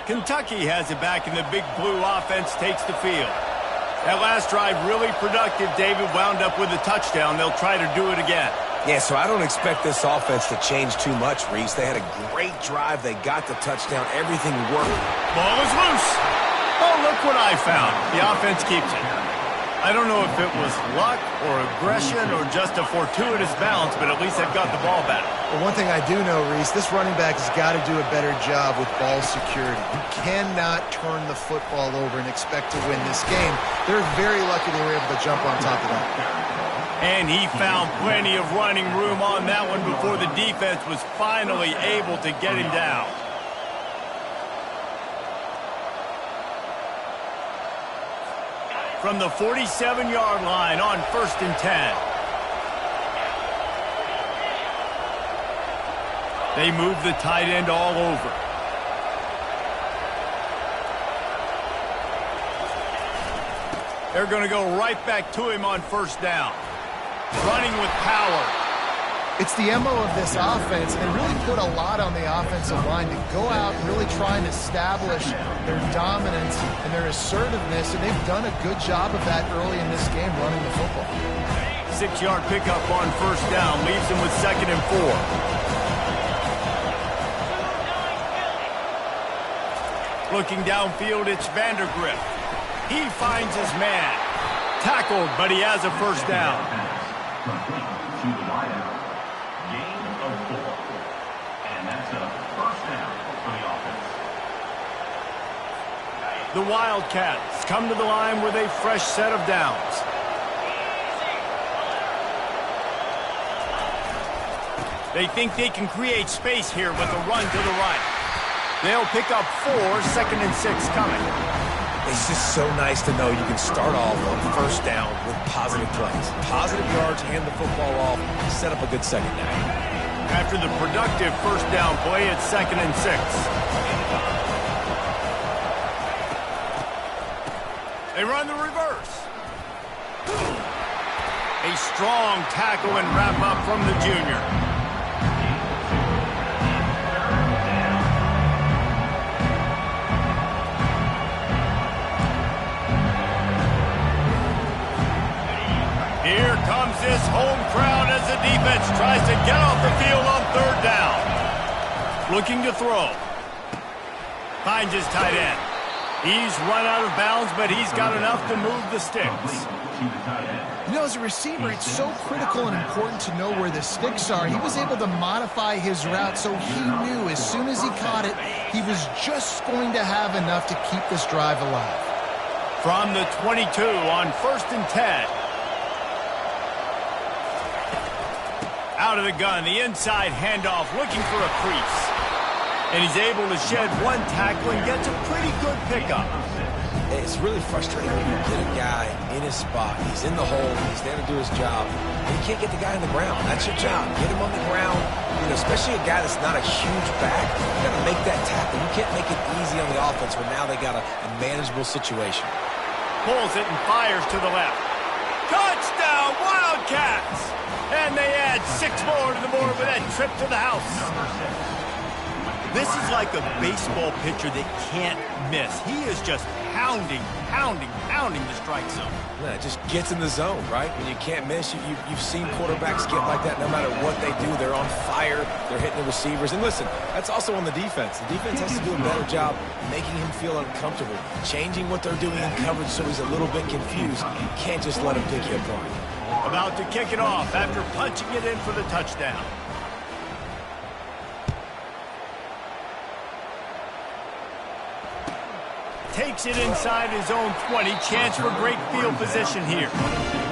Kentucky has it back, and the big blue offense takes the field. That last drive really productive. David wound up with a touchdown. They'll try to do it again. Yeah, so I don't expect this offense to change too much, Reese. They had a great drive. They got the touchdown. Everything worked. Ball is loose. Oh, look what I found. The offense keeps it. I don't know if it was luck or aggression or just a fortuitous bounce, but at least they've got the ball back. Well, one thing I do know, Reese, this running back has got to do a better job with ball security. You cannot turn the football over and expect to win this game. They're very lucky they were able to jump on top of that. And he found plenty of running room on that one before the defense was finally able to get him down. From the 47-yard line on 1st and 10. They move the tight end all over. They're going to go right back to him on 1st down. Running with power. It's the MO of this offense. They really put a lot on the offensive line to go out and really try and establish their dominance and their assertiveness, and they've done a good job of that early in this game running the football. 6-yard pickup on 1st down leaves them with 2nd and 4. Looking downfield, it's Vandergrift. He finds his man. Tackled, but he has a 1st down. Gain of 4. And that's a 1st down for the offense. The Wildcats come to the line with a fresh set of downs. They think they can create space here with a run to the right. They'll pick up 4, 2nd and 6 coming. It's just so nice to know you can start off on 1st down with positive plays. Positive yards, hand the football off, set up a good 2nd down. After the productive 1st down play, it's 2nd and 6. They run the reverse. A strong tackle and wrap up from the junior. Here comes this home crowd as the defense tries to get off the field on third down. Looking to throw. Finds his tight end. He's run out of bounds, but he's got enough to move the sticks. You know, as a receiver, it's so critical and important to know where the sticks are. He was able to modify his route so he knew as soon as he caught it, he was just going to have enough to keep this drive alive. From the 22 on 1st and 10. Out of the gun, the inside handoff, looking for a crease. And he's able to shed one tackle and gets a pretty good pickup. It's really frustrating when you get a guy in his spot. He's in the hole. He's there to do his job. And you can't get the guy on the ground. That's your job. Get him on the ground. You know, especially a guy that's not a huge back. You got to make that tackle. You can't make it easy on the offense when now they got a manageable situation. Pulls it and fires to the left. Touchdown, Wildcats! And they add 6 more to the board with that trip to the house. This is like a baseball pitcher that can't miss. He is just pounding the strike zone. Yeah, it just gets in the zone, right? When you can't miss, you've seen quarterbacks get like that no matter what they do. They're on fire. They're hitting the receivers. And listen, that's also on the defense. The defense has to do a better job making him feel uncomfortable, changing what they're doing in coverage so he's a little bit confused. You can't just let him pick you apart. About to kick it off after punching it in for the touchdown. Takes it inside his own 20. Chance for great field position here.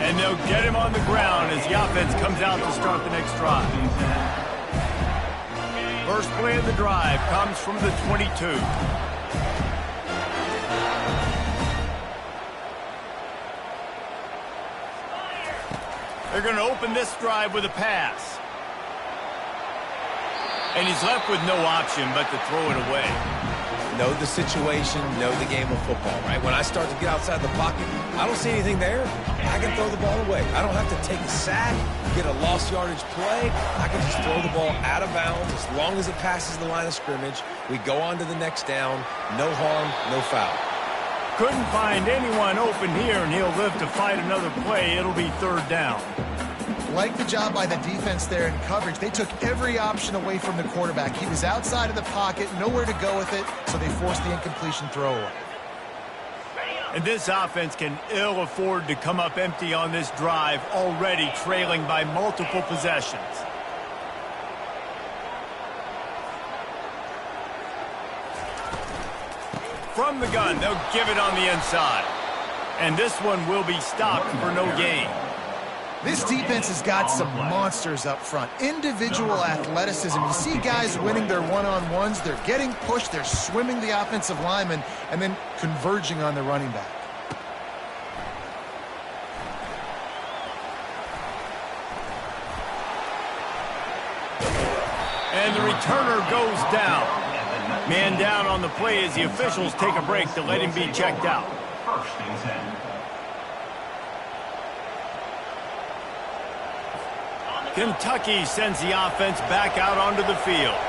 And they'll get him on the ground as the offense comes out to start the next drive. First play of the drive comes from the 22. They're going to open this drive with a pass. And he's left with no option but to throw it away. Know the situation, know the game of football, right? When I start to get outside the pocket, I don't see anything there. I can throw the ball away. I don't have to take a sack, get a lost yardage play. I can just throw the ball out of bounds as long as it passes the line of scrimmage. We go on to the next down. No harm, no foul. Couldn't find anyone open here, and he'll live to fight another play. It'll be third down. Like the job by the defense there in coverage. They took every option away from the quarterback. He was outside of the pocket, nowhere to go with it, so they forced the incompletion throwaway. And this offense can ill afford to come up empty on this drive, already trailing by multiple possessions. From the gun, they'll give it on the inside. And this one will be stopped for no gain. This defense has got some monsters up front. Individual athleticism. You see guys winning their one-on-ones. They're getting pushed. They're swimming the offensive lineman and then converging on the running back. And the returner goes down. Man down on the play as the officials take a break to let him be checked out. First and 10. Kentucky sends the offense back out onto the field.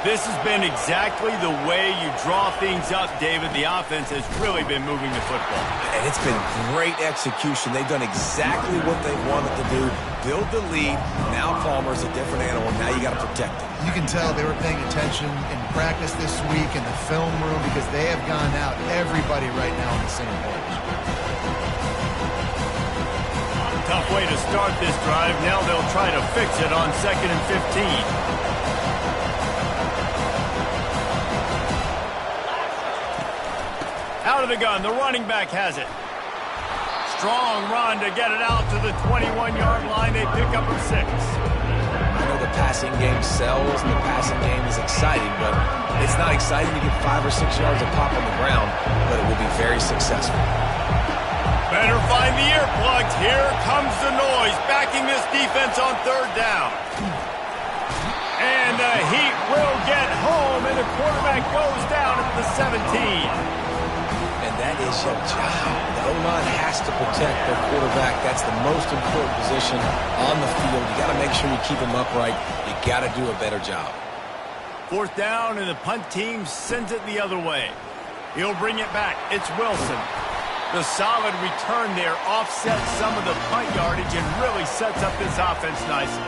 This has been exactly the way you draw things up, David. The offense has really been moving the football. And it's been great execution. They've done exactly what they wanted to do. Build the lead. Now Palmer's a different animal. Now you got to protect him. You can tell they were paying attention in practice this week in the film room because they have gone out, everybody right now on the same page. Tough way to start this drive. Now they'll try to fix it on 2nd and 15. Out of the gun, the running back has it. Strong run to get it out to the 21-yard line. They pick up a 6. I know the passing game sells and the passing game is exciting, but it's not exciting to get 5 or 6 yards of pop on the ground, but it will be very successful. Better find the earplugs. Here comes the noise, backing this defense on third down. And the heat will get home, and the quarterback goes down at the 17. and that is your job. The O-line has to protect their quarterback. That's the most important position on the field. You got to make sure you keep him upright. You got to do a better job. 4th down, and the punt team sends it the other way. He'll bring it back. It's Wilson. The solid return there offsets some of the punt yardage and really sets up this offense nicely.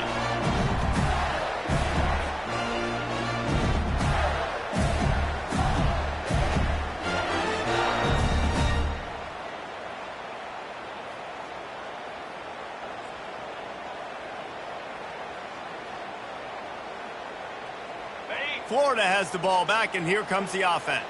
Florida has the ball back, and here comes the offense.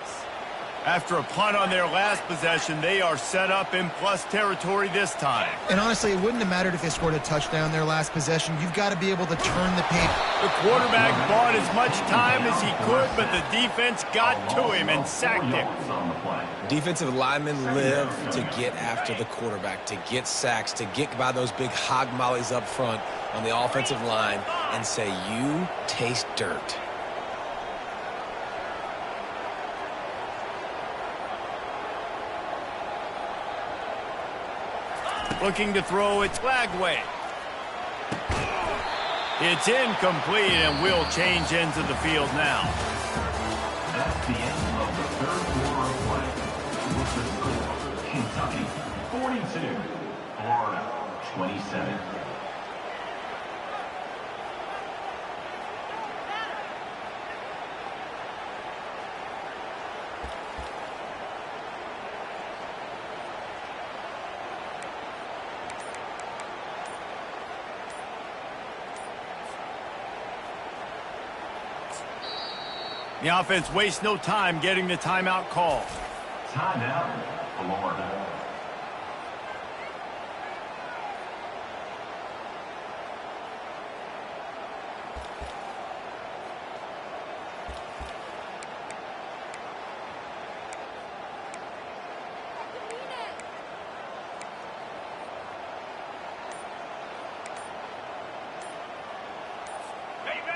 After a punt on their last possession, they are set up in plus territory this time. And honestly, it wouldn't have mattered if they scored a touchdown their last possession. You've got to be able to turn the page. The quarterback bought as much time as he could, but the defense got to him and sacked him. Defensive linemen live to get after the quarterback, to get sacks, to get by those big hog mollies up front on the offensive line and say, you taste dirt. Looking to throw, it's Lagway. It's incomplete, and we'll change ends of the field now. That's the end of the 3rd quarter of play. With the score, Kentucky 42, Florida 27. The offense wastes no time getting the timeout call. Timeout, Florida.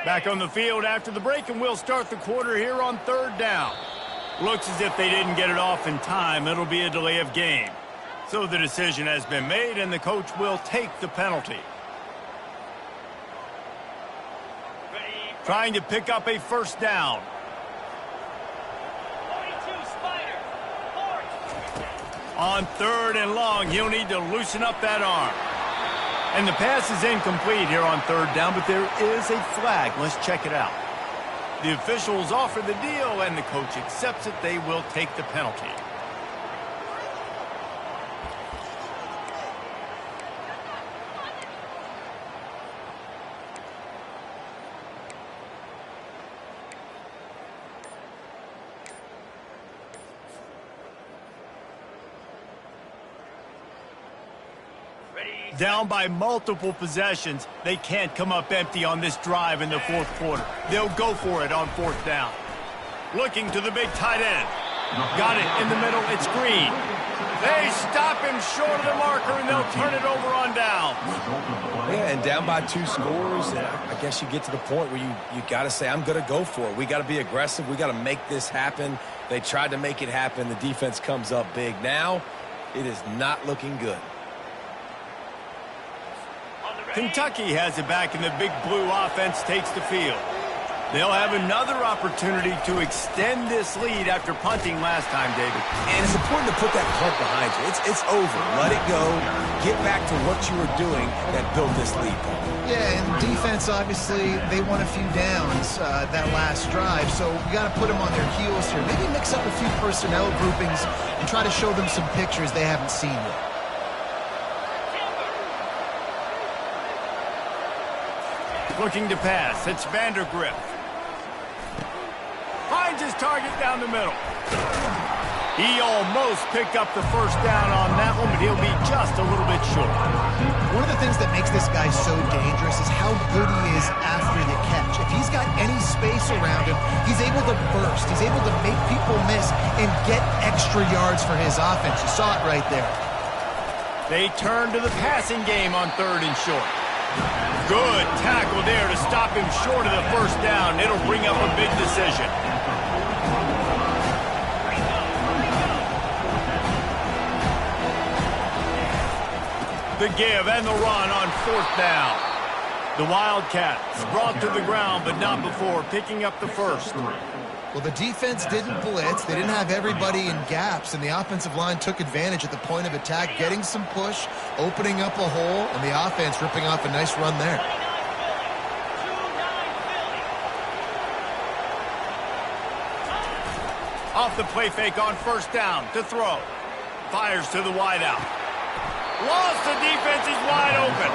Back on the field after the break, and we'll start the quarter here on 3rd down. Looks as if they didn't get it off in time. It'll be a delay of game. So the decision has been made, and the coach will take the penalty. Trying to pick up a 1st down. On 3rd and long, he'll need to loosen up that arm. And the pass is incomplete here on 3rd down, but there is a flag. Let's check it out. The officials offer the deal, and the coach accepts it. They will take the penalty. Down by multiple possessions, they can't come up empty on this drive in the 4th quarter. They'll go for it on 4th down. Looking to the big tight end. Got it in the middle. It's Green. They stop him short of the marker, and they'll turn it over on down. Yeah, and down by 2 scores, and I guess you get to the point where you got to say, I'm going to go for it. We got to be aggressive. We got to make this happen. They tried to make it happen. The defense comes up big. Now, it is not looking good. Kentucky has it back, and the big blue offense takes the field. They'll have another opportunity to extend this lead after punting last time, David. And it's important to put that punt behind you. It's over. Let it go. Get back to what you were doing that built this lead. Yeah, and defense, obviously, they won a few downs that last drive, so you got to put them on their heels here. Maybe mix up a few personnel groupings and try to show them some pictures they haven't seen yet. Looking to pass. It's Vandergrift. Finds his target down the middle. He almost picked up the 1st down on that one, but he'll be just a little bit short. One of the things that makes this guy so dangerous is how good he is after the catch. If he's got any space around him, he's able to burst. He's able to make people miss and get extra yards for his offense. You saw it right there. They turn to the passing game on 3rd and short. Good tackle there to stop him short of the 1st down. It'll bring up a big decision. The give and the run on 4th down. The Wildcats brought to the ground, but not before picking up the first. Well, the defense didn't blitz. They didn't have everybody in gaps, and the offensive line took advantage at the point of attack, getting some push, opening up a hole, and the offense ripping off a nice run there. Off the play fake on 1st down to throw. Fires to the wideout. Lost, the defense is wide open.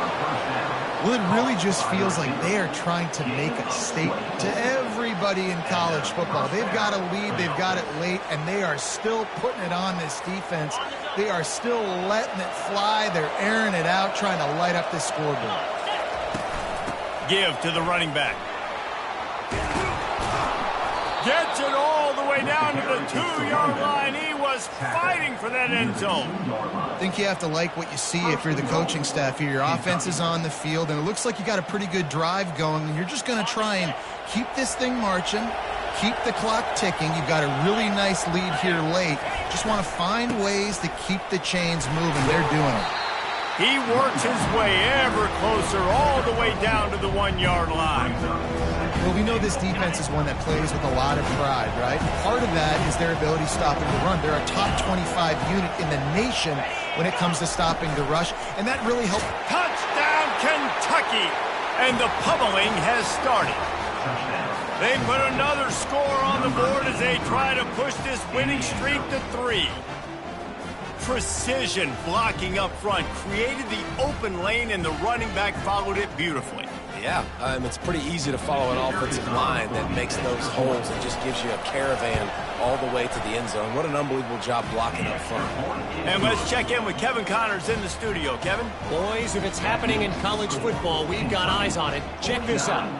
Well, it really just feels like they are trying to make a statement to everybody in college football. They've got a lead, they've got it late, and they are still putting it on this defense. They are still letting it fly. They're airing it out, trying to light up this scoreboard. Give to the running back. Gets it all the way down to the 2-yard line. He was fighting for that end zone. I think you have to like what you see if you're the coaching staff here. Your offense is on the field, and it looks like you got a pretty good drive going, and you're just going to try and keep this thing marching, keep the clock ticking. You've got a really nice lead here late. Just want to find ways to keep the chains moving. They're doing it. He works his way ever closer all the way down to the 1-yard line. Well, we know this defense is one that plays with a lot of pride, right? Part of that is their ability stopping the run. They're a top 25 unit in the nation when it comes to stopping the rush, and that really helps. Touchdown, Kentucky! And the pummeling has started. They put another score on the board as they try to push this winning streak to 3. Precision blocking up front created the open lane, and the running back followed it beautifully. Yeah, it's pretty easy to follow an offensive line that makes those holes and just gives you a caravan all the way to the end zone. What an unbelievable job blocking up front. And let's check in with Kevin Connors in the studio. Kevin? Boys, if it's happening in college football, we've got eyes on it. Check this out.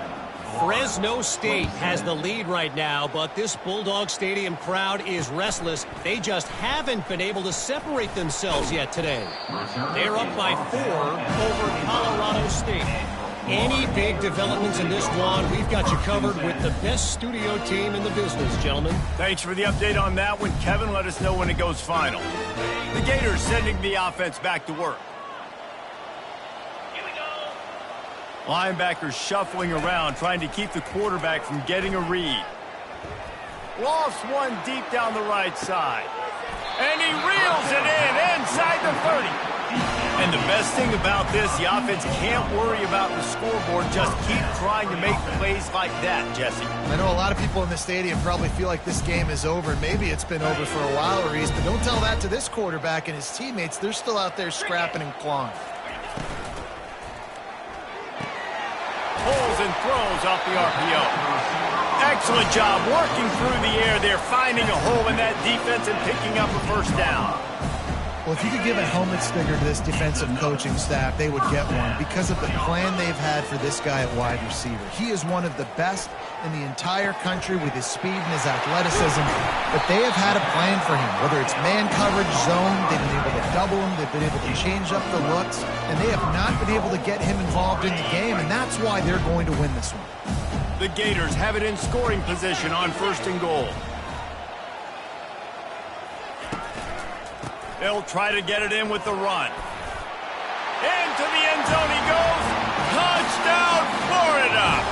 Fresno State has the lead right now, but this Bulldog Stadium crowd is restless. They just haven't been able to separate themselves yet today. They're up by 4 over Colorado State. Any big developments in this one, we've got you covered with the best studio team in the business, gentlemen. Thanks for the update on that one, Kevin. Let us know when it goes final. The Gators sending the offense back to work. Linebackers shuffling around, trying to keep the quarterback from getting a read. Lost one deep down the right side. And he reels it in inside the 30. And the best thing about this, the offense can't worry about the scoreboard. Just keep trying to make plays like that, Jesse. I know a lot of people in the stadium probably feel like this game is over. Maybe it's been over for a while, Reese, but don't tell that to this quarterback and his teammates. They're still out there scrapping and clawing. Pulls and throws off the RPO. Excellent job working through the air there, finding a hole in that defense and picking up a first down. Well, if you could give a helmet sticker to this defensive coaching staff, they would get one because of the plan they've had for this guy at wide receiver. He is one of the best in the entire country with his speed and his athleticism, but they have had a plan for him, whether it's man coverage, zone, they've been able to double him, they've been able to change up the looks, and they have not been able to get him involved in the game, and that's why they're going to win this one. The Gators have it in scoring position on 1st and goal. They'll try to get it in with the run. Into the end zone he goes. Touchdown, Florida!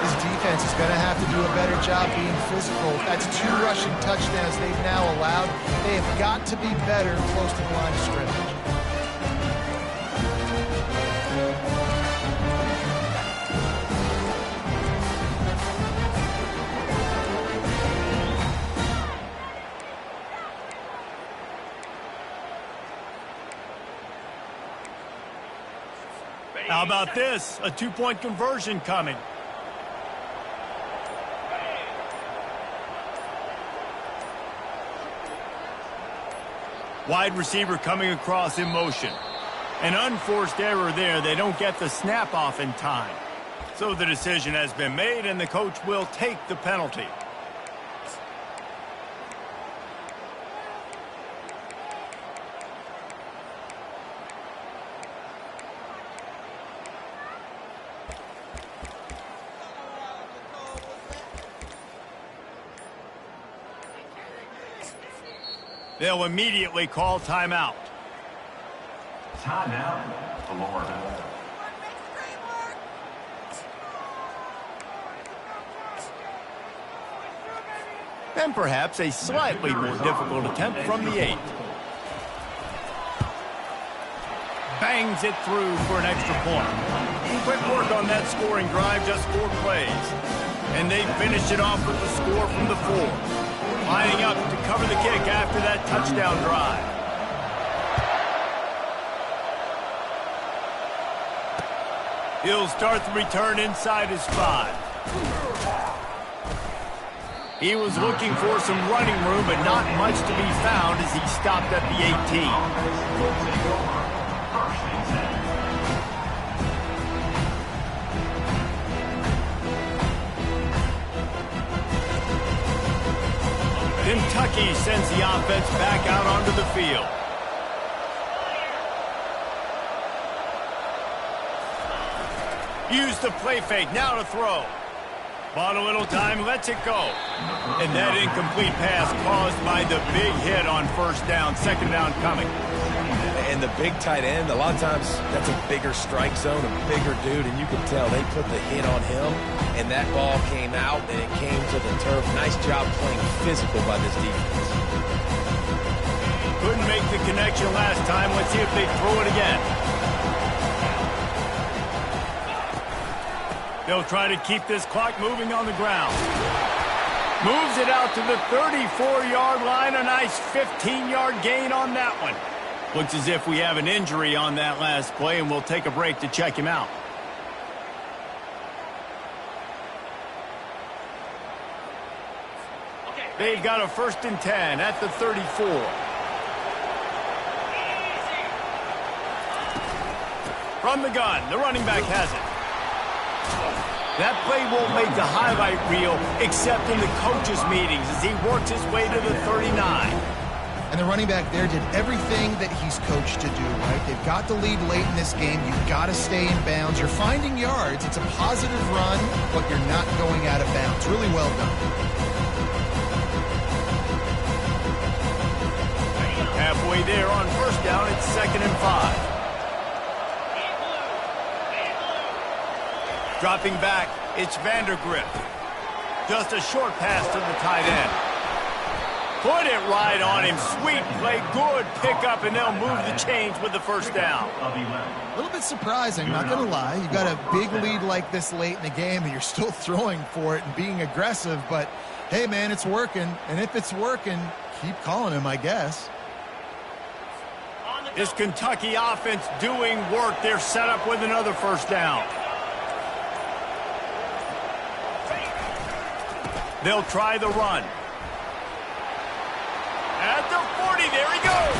This defense is going to have to do a better job being physical. That's 2 rushing touchdowns they've now allowed. They have got to be better close to the line of scrimmage. How about this? A 2-point conversion coming. Wide receiver coming across in motion. An unforced error there. They don't get the snap off in time. So the decision has been made, and the coach will take the penalty. They'll immediately call timeout. Timeout, Florida. And perhaps a slightly more difficult attempt from the 8. Bangs it through for an extra point. Quick work on that scoring drive, just 4 plays. And they finished it off with the score from the 4. Lining up to cover the kick after that touchdown drive. He'll start the return inside his 5. He was looking for some running room, but not much to be found as he stopped at the 18. Kentucky sends the offense back out onto the field. Use the play fake, now to throw. Bought a little time, lets it go. And that incomplete pass caused by the big hit on first down, second down coming. And the big tight end, a lot of times that's a bigger strike zone, a bigger dude, and you can tell they put the hit on him, and that ball came out, and it came to the turf. Nice job playing physical by this defense. Couldn't make the connection last time. Let's see if they throw it again. They'll try to keep this clock moving on the ground. Moves it out to the 34-yard line. A nice 15-yard gain on that one. Looks as if we have an injury on that last play, and we'll take a break to check him out. They've got a 1st and 10 at the 34. From the gun, the running back has it. That play won't make the highlight reel except in the coaches' meetings as he works his way to the 39. And the running back there did everything that he's coached to do, right? They've got the lead late in this game. You've got to stay in bounds. You're finding yards. It's a positive run, but you're not going out of bounds. Really well done. Halfway there on first down, it's 2nd and 5. Dropping back, it's Vandergrift. Just a short pass to the tight end. Put it right on him. Sweet play, good pickup, and they'll move the chains with the first down. A little bit surprising, not going to lie. You got a big lead like this late in the game, and you're still throwing for it and being aggressive. But, hey, man, it's working. And if it's working, keep calling him, I guess. This Kentucky offense doing work. They're set up with another first down. They'll try the run. At the 40, there he goes.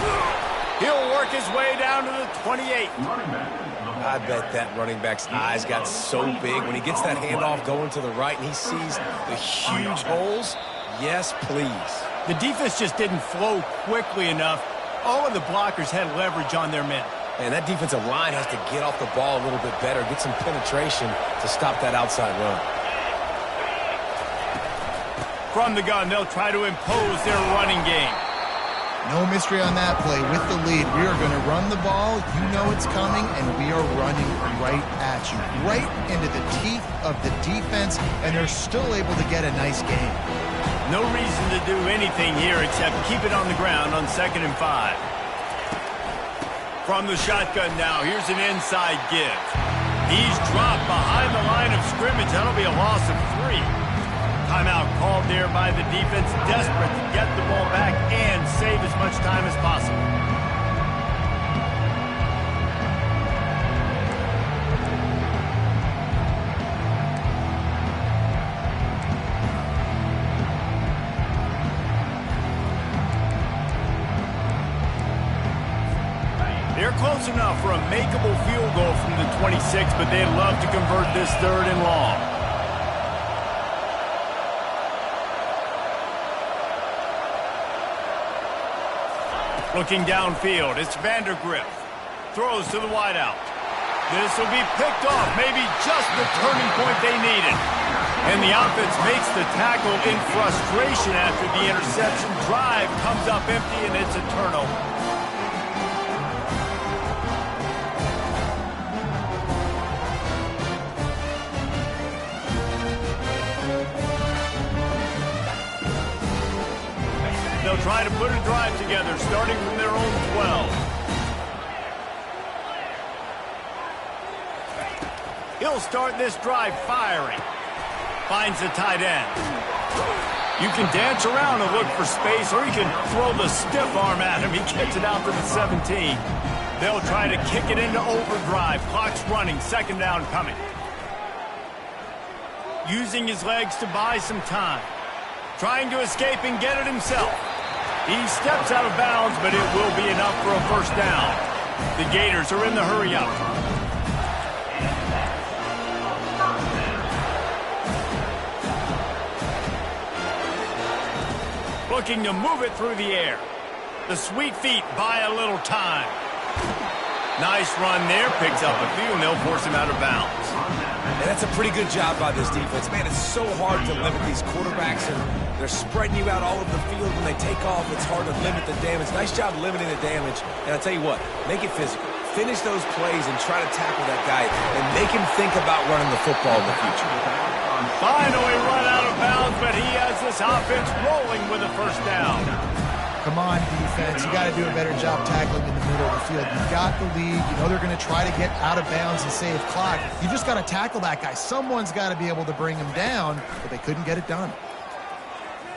He'll work his way down to the 28. I bet that running back's eyes got so big when he gets that handoff going to the right and he sees the huge holes. Yes, please. The defense just didn't flow quickly enough. All of the blockers had leverage on their men. And that defensive line has to get off the ball a little bit better, get some penetration to stop that outside run. From the gun, they'll try to impose their running game. No mystery on that play. With the lead, we are going to run the ball. You know it's coming, and we are running right at you, right into the teeth of the defense, and they're still able to get a nice game. No reason to do anything here except keep it on the ground on 2nd and 5. From the shotgun now, here's an inside give. He's dropped behind the line of scrimmage. That'll be a loss of 3. Timeout called there by the defense, desperate to get the ball back and save as much time as possible. They're close enough for a makeable field goal from the 26, but they'd love to convert this 3rd and long. Looking downfield, it's Vandergrift. Throws to the wideout. This will be picked off, maybe just the turning point they needed. And the offense makes the tackle in frustration after the interception. Drive comes up empty, and it's a turnover. try to put a drive together, starting from their own 12. He'll start this drive firing. Finds the tight end. You can dance around and look for space, or you can throw the stiff arm at him. He kicks it out to the 17. They'll try to kick it into overdrive. Clock's running, second down coming. Using his legs to buy some time. Trying to escape and get it himself. He steps out of bounds, but it will be enough for a first down. The Gators are in the hurry up. Looking to move it through the air. The sweet feet buy a little time. Nice run there. Picks up a few, and they'll force him out of bounds. And that's a pretty good job by this defense. Man, it's so hard to limit these quarterbacks, and they're spreading you out all over the field. When they take off, it's hard to limit the damage. Nice job limiting the damage. And I'll tell you what, make it physical. Finish those plays and try to tackle that guy and make him think about running the football in the future. Finally run out of bounds, but he has this offense rolling with a first down. Come on, defense. You got to do a better job tackling in the middle of the field. You've got the lead. You know they're going to try to get out of bounds and save clock. You just got to tackle that guy. Someone's got to be able to bring him down, but they couldn't get it done.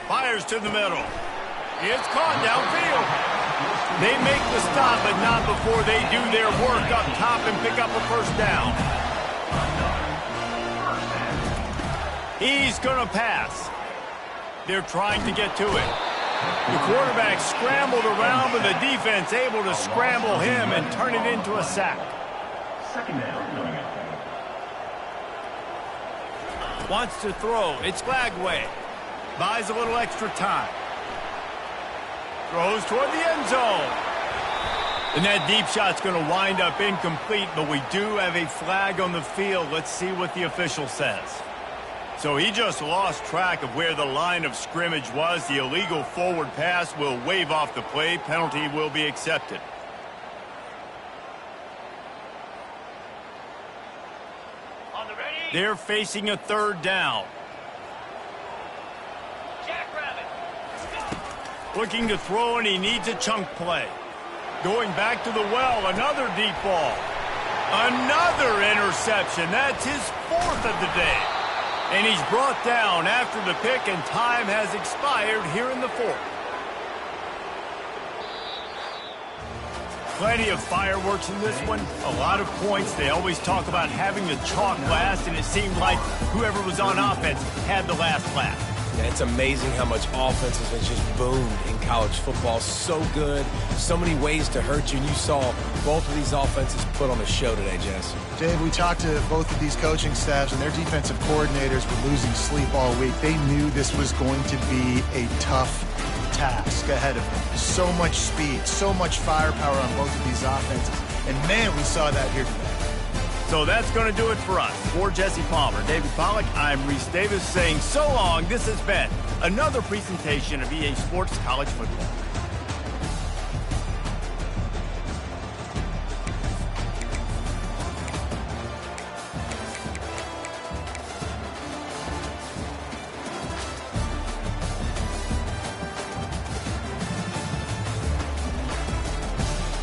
Fires to the middle. It's caught downfield. They make the stop, but not before they do their work up top and pick up a first down. He's going to pass. They're trying to get to it. The quarterback scrambled around, but the defense able to scramble him and turn it into a sack. Second down. Wants to throw. It's Flagway. Buys a little extra time. Throws toward the end zone. And that deep shot's going to wind up incomplete, but we do have a flag on the field. Let's see what the official says. So he just lost track of where the line of scrimmage was. The illegal forward pass will wave off the play. Penalty will be accepted. On the ready. They're facing a third down. Looking to throw, and he needs a chunk play. Going back to the well, another deep ball. Another interception. That's his fourth of the day. And he's brought down after the pick, and time has expired here in the fourth. Plenty of fireworks in this one. A lot of points. They always talk about having the chalk last, and it seemed like whoever was on offense had the last laugh. Yeah, it's amazing how much offense has been just boomed in college football. So good, so many ways to hurt you. And you saw both of these offenses put on a show today, Jess. Dave, we talked to both of these coaching staffs, and their defensive coordinators were losing sleep all week. They knew this was going to be a tough task ahead of them. So much speed, so much firepower on both of these offenses. And, man, we saw that here today. So that's going to do it for us. For Jesse Palmer, David Pollack, I'm Reese Davis saying so long. This has been another presentation of EA Sports College Football.